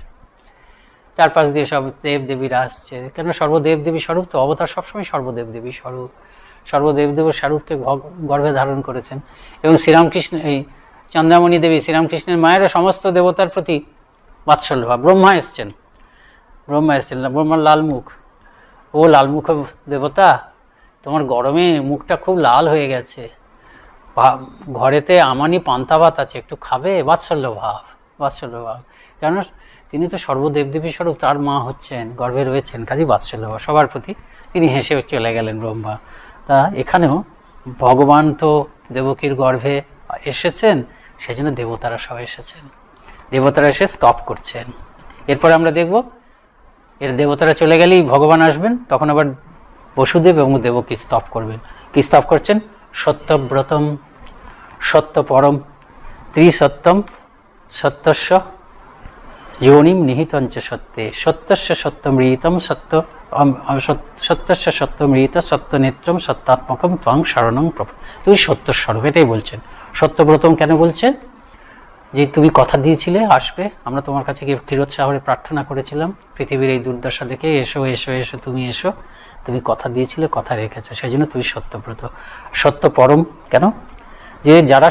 চারপাশ দিয়ে সব দেবদেবীরা আসছে। কেন? সর্বদেবদেবী স্বরূপ তো, অবতার সবসময় সর্বদেবদেবী স্বরূপ, সর্বদেবদেবীর স্বরূপকে গর্ভে ধারণ করেছেন। এবং শ্রীরামকৃষ্ণ, এই চন্দ্রামণি দেবী শ্রীরামকৃষ্ণের মায়েরও সমস্ত দেবতার প্রতি বাৎসল্য ভাব। ব্রহ্মা এসছেন ব্রহ্মার লাল মুখ, ও লালমুখ দেবতা, তোমার গরমে মুখটা খুব লাল হয়ে গেছে, ঘরেতে আমানি পান্তা ভাত আছে, একটু খাবে? বাৎসল্য ভাব। কেন তিনি তো সর্বদেবদেবী স্বরূপ, তার মা হচ্ছেন, গর্ভে রয়েছেন, কাজী বাৎসল্য ভাব সবার প্রতি। তিনি হেসে চলে গেলেন ব্রহ্মা। তা এখানেও ভগবান তো দেবকীর গর্ভে এসেছেন, সেজন্য দেবতারা সব এসেছেন, দেবতারা এসে স্তব করছেন। এরপরে আমরা দেখব এর দেবতারা চলে গেলেই ভগবান আসবেন, তখন আবার বসুদেব এবং দেবকী স্তব করবেন। কি স্তব করছেন? সত্যব্রতম সত্যপরম ত্রিসত্যম সত্যস্য যোনিম নিহিতঞ্চ সত্যে সত্যস্য সত্যমৃতম সত্যস্য সত্যমৃত সত্যনেত্রম সত্যাত্মকম ত্বং শরণং প্রভ। তুমি সত্যস্বরূপ, এটাই বলছেন। সত্যব্রতম কেন বলছেন? যে তুমি কথা দিয়েছিলে আসবে, আমরা তোমার কাছে গিয়ে ক্ষীরোৎসাহরে প্রার্থনা করেছিলাম পৃথিবীর এই দুর্দশা দেখে, এসো এসো এসো তুমি এসো, তুমি কথা দিয়েছিলে, কথা রেখেছো, সেই জন্য তুমি সত্যব্রত। সত্য পরম কেন? যে যারা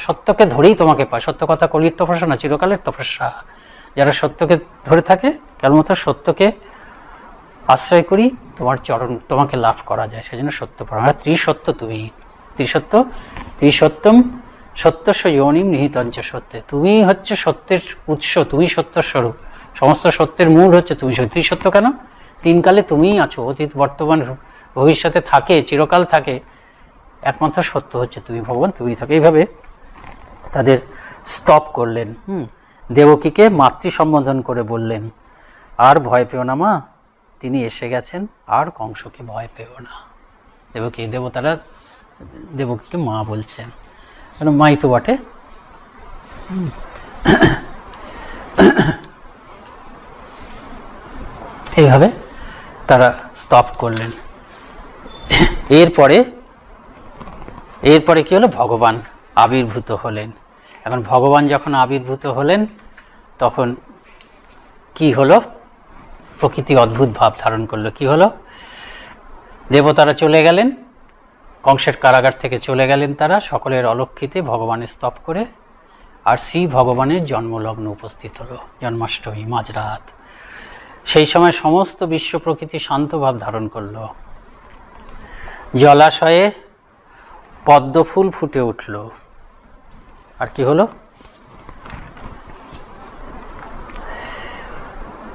সত্যকে ধরেই তোমাকে পায়, সত্য কথা কলির তপস্যা না, চিরকালের তপস্যা। যারা সত্যকে ধরে থাকে, কেবলমাত্র সত্যকে আশ্রয় করি তোমার চরণ, তোমাকে লাভ করা যায়, সেই জন্য সত্য পরম। আর ত্রিসত্য তুমি, ত্রিসত্যম সত্যস্য যোনিম নিহিতঞ্চ সত্যে, তুমি হচ্ছে সত্যের উৎস, তুমি সত্যের স্বরূপ, সমস্ত সত্যের মূল হচ্ছে তুমি। ত্রিসত্য কেন? তিন কালে তুমিই আছো, অতীত বর্তমান ভবিষ্যতে থাকে, চিরকাল থাকে, একমাত্র সত্য হচ্ছে তুমি, ভগবান তুমিই থাকে। এইভাবে তাদের স্তব করলেন। দেবকীকে মাতৃ সম্বোধন করে বললেন, আর ভয় পেও না মা, তিনি এসে গেছেন, আর কংসকে ভয় পেও না। দেবতারা দেবকীকে মা বলছেন, মাই তো বটে। এইভাবে তারা স্তব করলেন। এরপরে কি হলো? ভগবান আবির্ভূত হলেন। এখন ভগবান যখন আবির্ভূত হলেন, তখন কি হলো? প্রকৃতি অদ্ভুত ভাব ধারণ করলো। কি হলো? দেবতারা চলে গেলেন, কংসের কারাগার থেকে চলে গেলেন তারা, সকলের অলক্ষিতে ভগবানের স্তব করে। আর শ্রী ভগবানের জন্মলগ্ন উপস্থিত হলো, জন্মাষ্টমী মাঝরাত। সেই সময় সমস্ত বিশ্ব প্রকৃতি শান্ত ভাব ধারণ করল। জলাশয়ে পদ্মফুল ফুটে উঠল। আর কি হলো?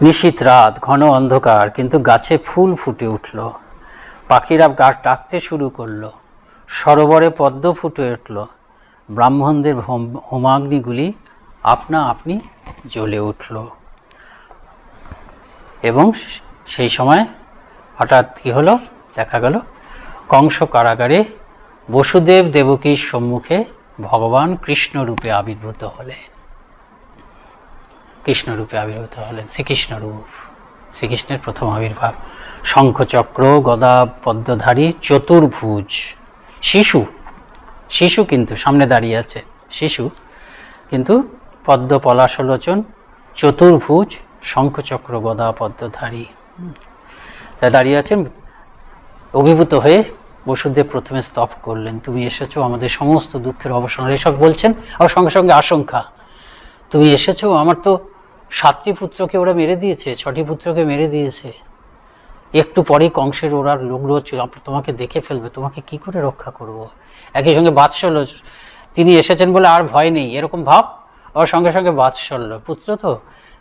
নিশীথ রাত, ঘন অন্ধকার, কিন্তু গাছে ফুল ফুটে উঠল, পাখিরা গাছ ডাকতে শুরু করলো, সরোবরে পদ্ম ফুটে উঠল, ব্রাহ্মণদের হোমাগ্নিগুলি আপনা আপনি জ্বলে উঠল। এবং সেই সময় হঠাৎ কি হলো? দেখা গেল কংস কারাগারে বসুদেব দেবকীর সম্মুখে ভগবান কৃষ্ণরূপে আবির্ভূত হলেন। শ্রীকৃষ্ণের প্রথম আবির্ভাব। শঙ্খচক্র গদা পদ্মধারী চতুর্ভুজ শিশু কিন্তু সামনে দাঁড়িয়ে আছে, শিশু কিন্তু পদ্ম পলাশলোচন, চতুর্ভুজ, শঙ্খচক্র গদা পদ্মধারী, তাই দাঁড়িয়ে আছেন। অভিভূত হয়ে বসুদেব প্রথমে স্তব করলেন, তুমি এসেছো আমাদের সমস্ত দুঃখের অবসান, এসব বলছেন। আর সঙ্গে সঙ্গে আশঙ্কা, তুমি এসেছো, আমার তো 7টি পুত্রকে ওরা মেরে দিয়েছে, 6টি পুত্রকে মেরে দিয়েছে, একটু পরেই কংসের ওরা লোকগুলো তোমাকে দেখে ফেলবে, তোমাকে কি করে রক্ষা করব। একই সঙ্গে বাৎসল্য, তিনি এসেছেন বলে আর ভয় নেই, এরকম ভাব। ওর সঙ্গে সঙ্গে বাৎসল্য, পুত্র তো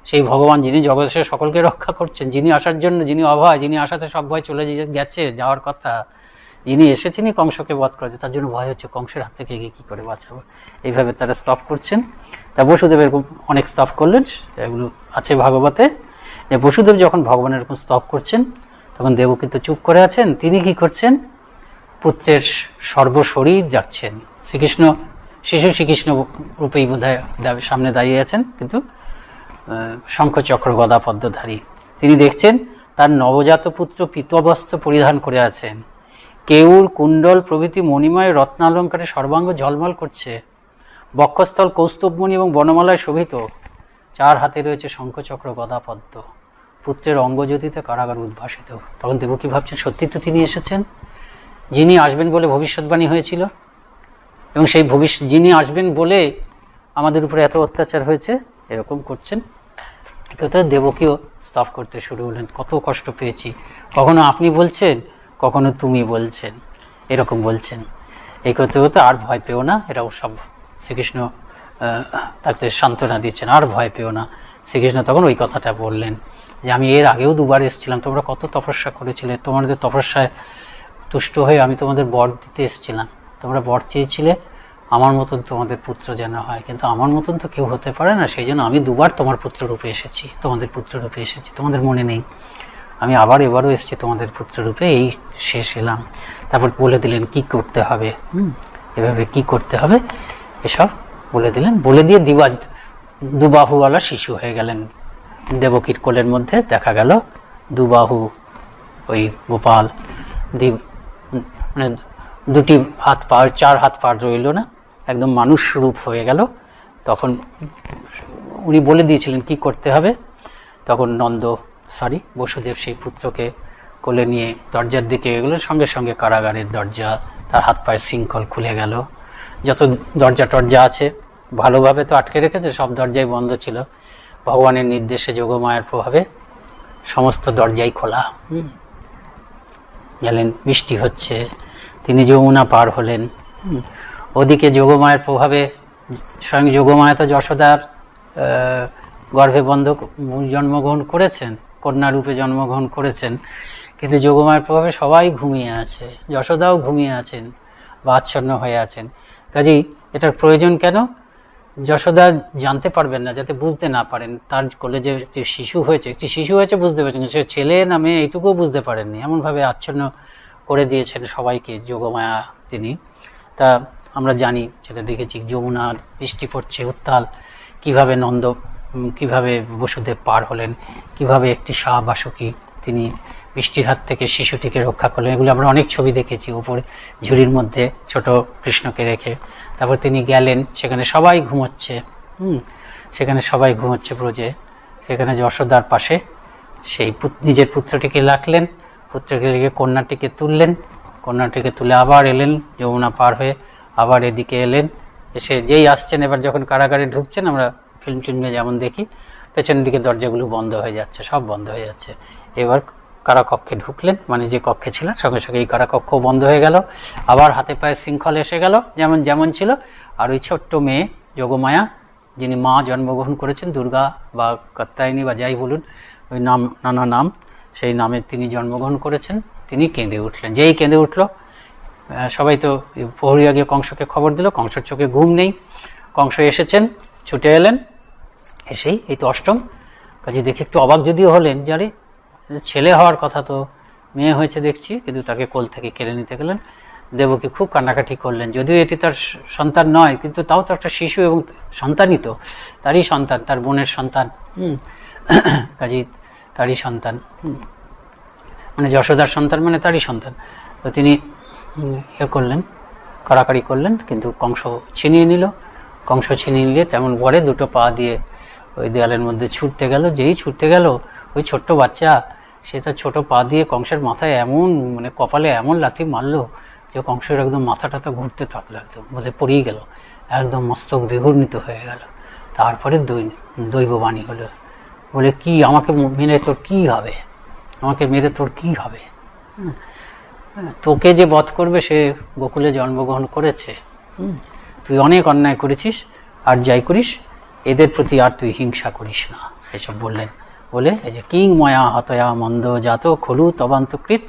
সেই ভগবান, যিনি জগতের সকলকে রক্ষা করছেন, যিনি আসার জন্য, যিনি অভয়, যিনি আসাতে সব ভয় চলে গেছে, যাওয়ার কথা, যিনি এসেছেনই কংসকে বধ করেছে, তার জন্য ভয় হচ্ছে কংসের হাত থেকে গিয়ে কী করে বাঁচাবো। এইভাবে তারা স্তব করছেন। তা বসুদেব এরকম অনেক স্তব করলেন, এগুলো আছে ভাগবতে। যে বসুদেব যখন ভগবানের এরকম স্তব করছেন, তখন দেবকী তো চুপ করে আছেন, তিনি কি করছেন? পুত্রের সর্বশরীর যাচ্ছেন। শ্রীকৃষ্ণ রূপেই বোধহয় সামনে দাঁড়িয়ে আছেন, কিন্তু শঙ্খচক্র গদা পদ্মধারী। তিনি দেখছেন তার নবজাত পুত্র পীতবস্ত্র পরিধান করে আছেন, কেউর কুণ্ডল প্রভৃতি মণিময় রত্নালঙ্কারে সর্বাঙ্গ ঝলমল করছে, বক্ষস্থল কৌস্তবমণি এবং বনমালায় শোভিত, 4 হাতে রয়েছে শঙ্খচক্র গদা পদ্ম, পুত্রের অঙ্গজ্যোতিতে কারাগার উদ্ভাসিত। তখন দেবকী ভাবছেন, সত্যি তো তিনি এসেছেন, যিনি আসবেন বলে ভবিষ্যৎবাণী হয়েছিল, এবং সেই যিনি আসবেন বলে আমাদের উপরে এত অত্যাচার হয়েছে, এরকম করছেন। কথা দেবকীও স্তব করতে শুরু হলেন, কত কষ্ট পেয়েছি, কখনো আপনি বলছেন, কখনো তুমি বলছেন, এরকম বলছেন। এই করতে করতে আর ভয় পেও না, এরাও সব শ্রীকৃষ্ণ তাকে সান্ত্বনা দিচ্ছেন, আর ভয় পেও না। শ্রীকৃষ্ণ তখন ওই কথাটা বললেন যে আমি এর আগেও 2বার এসেছিলাম, তোমরা কত তপস্যা করেছিলে, তোমাদের তপস্যায় তুষ্ট হয়ে আমি তোমাদের বর দিতে এসেছিলাম, তোমরা বর চেয়েছিলে আমার মতন তোমাদের পুত্র যেন হয়, কিন্তু আমার মতন তো কেউ হতে পারে না, সেই জন্য আমি 2বার তোমার পুত্ররূপে এসেছি, তোমাদের পুত্ররূপে এসেছি, তোমাদের মনে নেই, আমি আবার এবারও এসেছি তোমাদের পুত্ররূপে, এই শেষ এলাম। তারপর বলে দিলেন কি করতে হবে, এভাবে কি করতে হবে এসব বলে দিলেন। বলে দিয়ে দুবাহুওয়ালা শিশু হয়ে গেলেন। দেবকীর কোলের মধ্যে দেখা গেল দুবাহু ওই গোপাল, মানে 2টি হাত পা, 4 হাত পা রইল না, একদম মানুষ রূপ হয়ে গেল। তখন উনি বলে দিয়েছিলেন কি করতে হবে। তখন বসুদেব সেই পুত্রকে কোলে নিয়ে দরজার দিকে এগুলো, সঙ্গে সঙ্গে কারাগারের দরজা, তার হাত পায়ের শৃঙ্খল খুলে গেল। যত দরজা টরজা আছে ভালোভাবে তো আটকে রেখেছে, সব দরজাই বন্ধ ছিল। ভগবানের নির্দেশে, যোগমায়ার প্রভাবে সমস্ত দরজাই খোলা। গেলেন, বৃষ্টি হচ্ছে, তিনি যমুনা পার হলেন। ওদিকে যোগমায়ের প্রভাবে, স্বয়ং যোগমায়া তো যশোদার গর্ভে জন্মগ্রহণ করেছেন, কন্যা রূপে জন্মগ্রহণ করেছেন, কিন্তু যোগমায়ের প্রভাবে সবাই ঘুমিয়ে আছে, যশোদাও ঘুমিয়ে আছেন বা আচ্ছন্ন হয়ে আছেন। কাজেই এটার প্রয়োজন কেন? যশোদা জানতে পারবেন না, যাতে বুঝতে না পারেন তার কোলে যে একটি শিশু হয়েছে বুঝতে পেরেছেন, সে ছেলে না মেয়ে এইটুকুও বুঝতে পারেননি, এমনভাবে আচ্ছন্ন করে দিয়েছেন সবাইকে যোগমায়া তিনি। তা আমরা জানি, সেটা দেখেছি, যমুনার বৃষ্টি পড়ছে উত্তাল, কিভাবে বসুদেব পার হলেন, কিভাবে একটি বাসুকী তিনি বৃষ্টির হাত থেকে শিশুটিকে রক্ষা করলেন, এগুলো আমরা অনেক ছবি দেখেছি, ওপরে ঝুড়ির মধ্যে ছোট কৃষ্ণকে রেখে। তারপর তিনি গেলেন, সেখানে সবাই ঘুমোচ্ছে, ব্রজে, সেখানে যশোদার পাশে সেই নিজের পুত্রটিকে রাখলেন, পুত্রকে রেখে কন্যাটিকে তুলে আবার এলেন, যমুনা পার হয়ে আবার এদিকে এলেন। এসে যেই আসছেন, এবার যখন কারাগারে ঢুকছেন, আমরা ফিল্মে যেমন দেখি, পেছনের দিকে দরজাগুলো বন্ধ হয়ে যাচ্ছে, সব বন্ধ হয়ে যাচ্ছে। এবার কারাকক্ষে ঢুকলেন, মানে যে কক্ষে ছিলেন, সঙ্গে সঙ্গে এই কারাকক্ষ বন্ধ হয়ে গেল, আবার হাতে পায়ে শৃঙ্খল এসে গেল যেমন ছিল। আর ওই ছোট্ট মেয়ে যোগমায়া, যিনি মা জন্মগ্রহণ করেছেন, দুর্গা বা কাত্যায়নী বা যাই বলুন, ওই নানা নাম, সেই নামে তিনি জন্মগ্রহণ করেছেন, তিনি কেঁদে উঠলেন। যেই কেঁদে উঠল, সবাই তো প্রহরীরা গিয়ে কংসকে খবর দিল, কংসের চোখে ঘুম নেই, কংস এসেছেন, ছুটে এলেন, এসেই এই তো অষ্টম। কাজে দেখে একটু অবাক যদিও হলেন, যে আরে ছেলে হওয়ার কথা, তো মেয়ে হয়েছে দেখছি, কিন্তু তাকে কোল থেকে কেড়ে নিতে গেলেন। দেবকী খুব কান্নাকাটি করলেন, যদিও এটি তার সন্তান নয়, কিন্তু তাও তো একটা শিশু, এবং সন্তানই তো, তারই সন্তান, তার বোনের সন্তান, কাজেই তারই সন্তান, মানে যশোদার সন্তান, মানে তারই সন্তান। তো তিনি করলেন, কাড়াকাড়ি করলেন, কিন্তু কংস ছিনিয়ে নিলে তেমন পরে 2টো পা দিয়ে ওই দেয়ালের মধ্যে ছুটতে গেল। যেই ছুটতে গেল, ওই ছোট্ট বাচ্চা, সে তার ছোটো পা দিয়ে কংসের মাথায় এমন, মানে কপালে এমন লাথি মারলো যে কংসের একদম মাথাটা তো ঘুরতে থাকলো, একদম বোধহয় পড়েই গেল, একদম মস্তক বিঘূর্ণিত হয়ে গেল। তারপরে দৈববাণী হলো, বলে কি আমাকে মেরে তোর কি হবে, তোকে যে বধ করবে সে গোকুলে জন্মগ্রহণ করেছে, তুই অনেক অন্যায় করেছিস, আর যাই করিস এদের প্রতি আর তুই হিংসা করিস না, এসব বললেন। বলে এই যে কিং ময়া হতয়া মন্দ জাত খলু তবান্তকৃত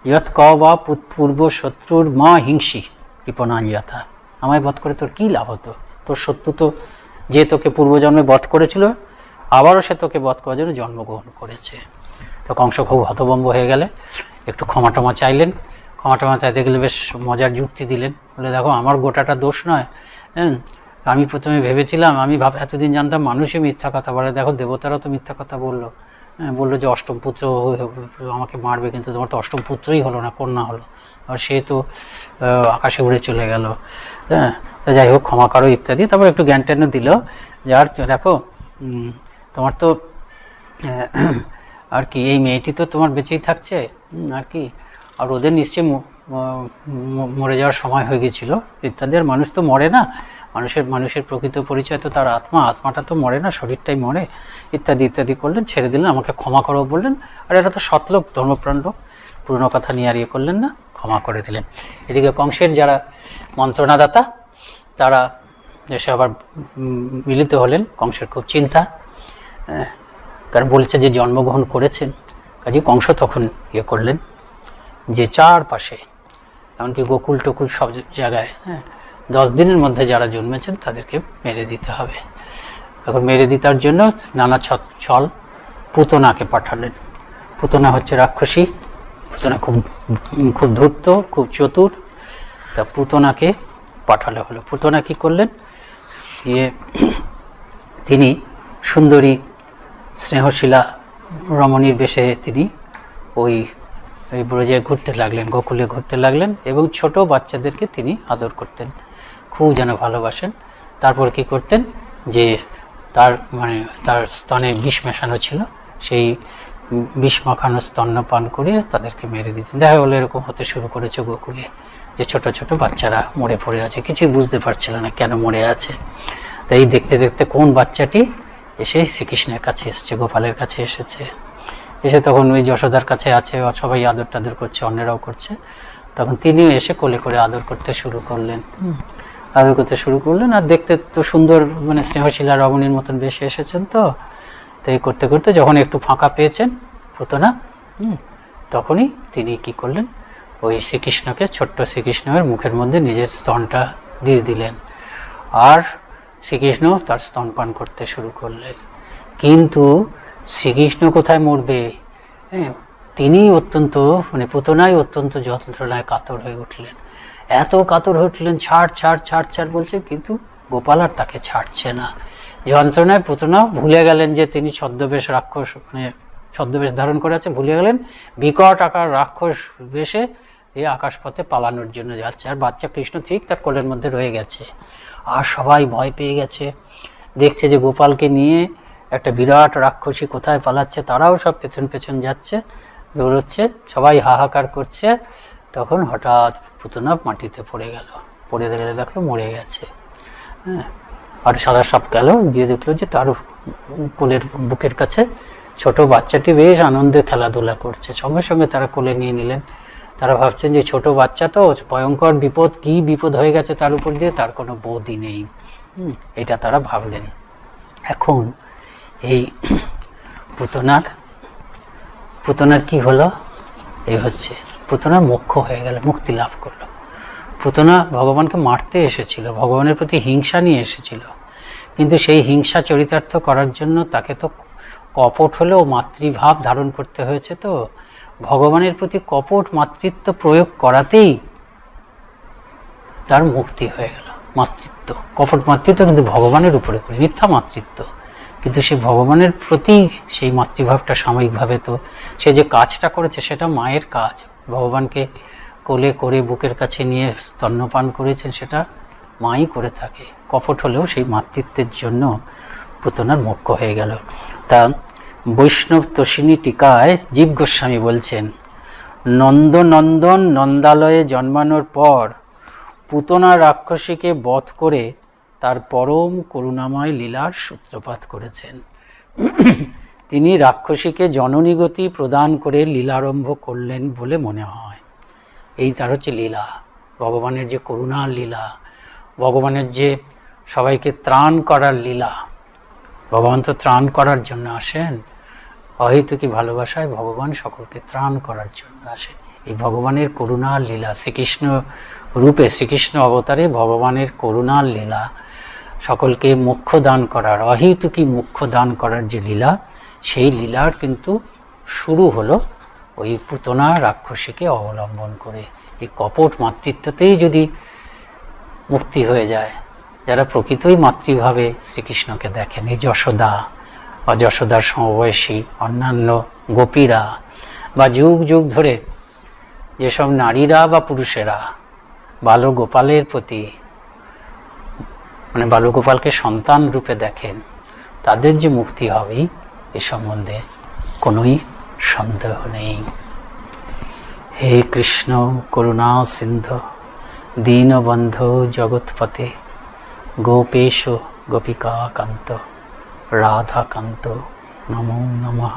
ইয়ৎ ক বা পূর্ব শত্রুর মা হিংসি কৃপণালিয়াথা, আমায় বধ করে তোর কী লাভ হতো, তোর শত্রু তো যে তোকে পূর্বজন্মে বধ করেছিল, আবারও সে তোকে বধ করার জন্য জন্মগ্রহণ করেছে। তো কংস খুব হতভম্ব হয়ে গেলে একটু ক্ষমা টমা চাইলেন, চাইতে গেলে বেশ মজার যুক্তি দিলেন, বলে দেখো আমার গোটাটা দোষ নয়, আমি প্রথমে ভেবেছিলাম, এতদিন জানতাম মানুষই মিথ্যা কথা বলে, দেখো দেবতারাও তো মিথ্যা কথা বললো, যে অষ্টম পুত্র আমাকে মারবে, কিন্তু তোমার তো অষ্টম পুত্রই হলো না, কন্যা হলো, আর সে তো আকাশে উড়ে চলে গেল। হ্যাঁ, তা যাই হোক ক্ষমা করো ইত্যাদি। তারপর একটু জ্ঞান ট্যানও দিল, যে আর দেখো তোমার তো আর কি এই মেয়েটি তো তোমার বেঁচেই থাকছে, আর কি, আর ওদের নিশ্চয়ই মরে যাওয়ার সময় হয়ে গেছিল ইত্যাদি। আর মানুষ তো মরে না, মানুষের প্রকৃত পরিচয় তো তার আত্মাটা তো মরে না, শরীরটাই মরে, ইত্যাদি ইত্যাদি করলেন, ছেড়ে দিলেন, আমাকে ক্ষমা করো বললেন। আর এটা তো সৎলোক, ধর্মপ্রাণ লোক, পুরনো কথা নিয়ে আর ইয়ে করলেন না, ক্ষমা করে দিলেন। এদিকে কংসের যারা মন্ত্রণাদাতা তারা এসে আবার মিলিত হলেন। কংসের খুব চিন্তা, কারণ বলছে যে জন্মগ্রহণ করেছেন। কাজে কংস তখন ইয়ে করলেন যে চারপাশে এমনকি গোকুল টকুল সব জায়গায় 10 দিনের মধ্যে যারা জন্মেছেন তাদেরকে মেরে দিতে হবে। এখন মেরে দিতার জন্য নানা ছল পুতনাকে পাঠালেন। পুতনা হচ্ছে রাক্ষসী, পুতনা খুব ধূর্ত, খুব চতুর। তা পুতনাকে পাঠালে হলো। পুতনা কি করলেন, তিনি সুন্দরী স্নেহশীলা রমণীর বেশে তিনি ওই ব্রজে ঘুরতে লাগলেন, গোকুলে ঘুরতে লাগলেন, এবং ছোট বাচ্চাদেরকে তিনি আদর করতেন, খুব যেন ভালোবাসেন। তারপর কি করতেন যে তার স্তনে বিষ মেশানো ছিল, সেই বিষ মাখানো স্তন্যপান করে তাদেরকে মেরে দিতেন। দেখা গেলো এরকম হতে শুরু করেছে গোকুলে, যে ছোট ছোট বাচ্চারা মরে পড়ে আছে, কিছুই বুঝতে পারছিল না কেন মরে আছে। তাই দেখতে দেখতে কোন বাচ্চাটি এসে শ্রীকৃষ্ণের কাছে এসছে, গোপালের কাছে এসেছে। এসে তখন ওই যশোদার কাছে আছে, সবাই আদর টাদর করছে, অন্যরাও করছে। তখন তিনিও এসে কোলে করে আদর করতে শুরু করলেন, আর দেখতে তো সুন্দর, মানে স্নেহশীলা রমণীর মতন বেশি এসেছেন। তো তাই করতে করতে যখন একটু ফাঁকা পেয়েছেন পুতনা, তখনই তিনি কি করলেন, ওই শ্রীকৃষ্ণকে, ছোট্ট শ্রীকৃষ্ণের মুখের মধ্যে নিজের স্তনটা দিয়ে দিলেন, আর শ্রীকৃষ্ণ তার স্তনপান করতে শুরু করলেন। কিন্তু শ্রীকৃষ্ণ কোথায় মরবে, তিনি অত্যন্ত, মানে পুতনাই অত্যন্ত যন্ত্রণায় কাতর হয়ে উঠলেন, এত কাতর হয়ে উঠলেন, ছাড় ছাড় ছাড় ছাড় বলছে, কিন্তু গোপাল আর তাকে ছাড়ছে না। যন্ত্রণায় পুতনা ভুলে গেলেন যে তিনি ছদ্মবেশ রাক্ষস, মানে ছদ্মবেশ ধারণ করে আছে, ভুলে গেলেন বিকট আকার রাক্ষস বেশে এই আকাশপথে পালানোর জন্য যাচ্ছে। আর বাচ্চা কৃষ্ণ ঠিক তার কোলের মধ্যে রয়ে গেছে। আর সবাই ভয় পেয়ে গেছে, দেখছে যে গোপালকে নিয়ে একটা বিরাট রাক্ষসী কোথায় পালাচ্ছে, তারাও সব পেছন পেছন যাচ্ছে, দৌড়চ্ছে, সবাই হাহাকার করছে। তখন হঠাৎ পুতনা মাটিতে পড়ে গেল, পড়ে গেলে দেখলো মরে গেছে। আর সারা সব গেল, গিয়ে দেখলো যে তার কোলের বুকের কাছে ছোট বাচ্চাটি বেশ আনন্দে খেলাধুলা করছে। সঙ্গে সঙ্গে তারা কোলে নিয়ে নিলেন। তারা ভাবছেন যে ছোট বাচ্চা তো, ভয়ঙ্কর বিপদ, কি বিপদ হয়ে গেছে তার উপর দিয়ে, তার কোনো বোধই নেই, এটা তারা ভাবলেন। এখন এই পুতনার কি হলো, এই হচ্ছে পুতনা মোক্ষ হয়ে গেল, মুক্তি লাভ করলো। পুতনা ভগবানকে মারতে এসেছিল, ভগবানের প্রতি হিংসা নিয়ে এসেছিল, কিন্তু সেই হিংসা চরিতার্থ করার জন্য তাকে তো কপট হলেও মাতৃভাব ধারণ করতে হয়েছে। তো ভগবানের প্রতি কপট মাতৃত্ব প্রয়োগ করাতেই তার মুক্তি হয়ে গেল। মাতৃত্ব, কপট মাতৃত্ব কিন্তু ভগবানের উপরে করে, মিথ্যা মাতৃত্ব, কিন্তু সে ভগবানের প্রতি সেই মাতৃভাবটা সাময়িকভাবে, তো সে যে কাজটা করেছে সেটা মায়ের কাজ, ভগবানকে কোলে করে বুকের কাছে নিয়ে স্তন্যপান করেছেন, সেটা মাই করে থাকে। কপট হলেও সেই মাতৃত্বের জন্য পুতনার মোক্ষ হয়ে গেল। তা বৈষ্ণব তোষিনী টিকায় জীব গোস্বামী বলছেন, নন্দনন্দন নন্দালয়ে জন্মানোর পর পুতনা রাক্ষসীকে বধ করে তার পরম করুণাময় লীলার সূত্রপাত করেছেন। তিনি রাক্ষসীকে জননীগতি প্রদান করে লীলারম্ভ করলেন বলে মনে হয়। এই তার হচ্ছে লীলা, ভগবানের যে করুণার লীলা, ভগবানের যে সবাইকে ত্রাণ করার লীলা। ভগবান তো ত্রাণ করার জন্য আসেন, অহেতুকি ভালোবাসায় ভগবান সকলকে ত্রাণ করার জন্য আসেন। এই ভগবানের করুণার লীলা, শ্রীকৃষ্ণ রূপে, শ্রীকৃষ্ণ অবতারে ভগবানের করুণার লীলা, সকলকে মোক্ষ দান করার, অহেতুকি মোক্ষ দান করার যে লীলা, সেই লীলার কিন্তু শুরু হলো ওই পুতনা রাক্ষসীকে অবলম্বন করে। এই কপট মাতৃত্বতেই যদি মুক্তি হয়ে যায়, যারা প্রকৃতই মাতৃভাবে শ্রীকৃষ্ণকে দেখেন, এই যশোদা বা যশোদার সমবয়সী অন্যান্য গোপীরা, বা যুগ যুগ ধরে যেসব নারীরা বা পুরুষেরা বালগোপালের প্রতি, মানে বালগোপালকে সন্তান রূপে দেখেন, তাদের যে মুক্তি হবেই এ সম্বন্ধে কোনোই সন্দেহ নেই। হে কৃষ্ণ করুণা সিন্ধু দীনবন্ধু জগৎপতে গোপেশ গোপিকা কান্ত রাধাকান্ত নমো নমঃ।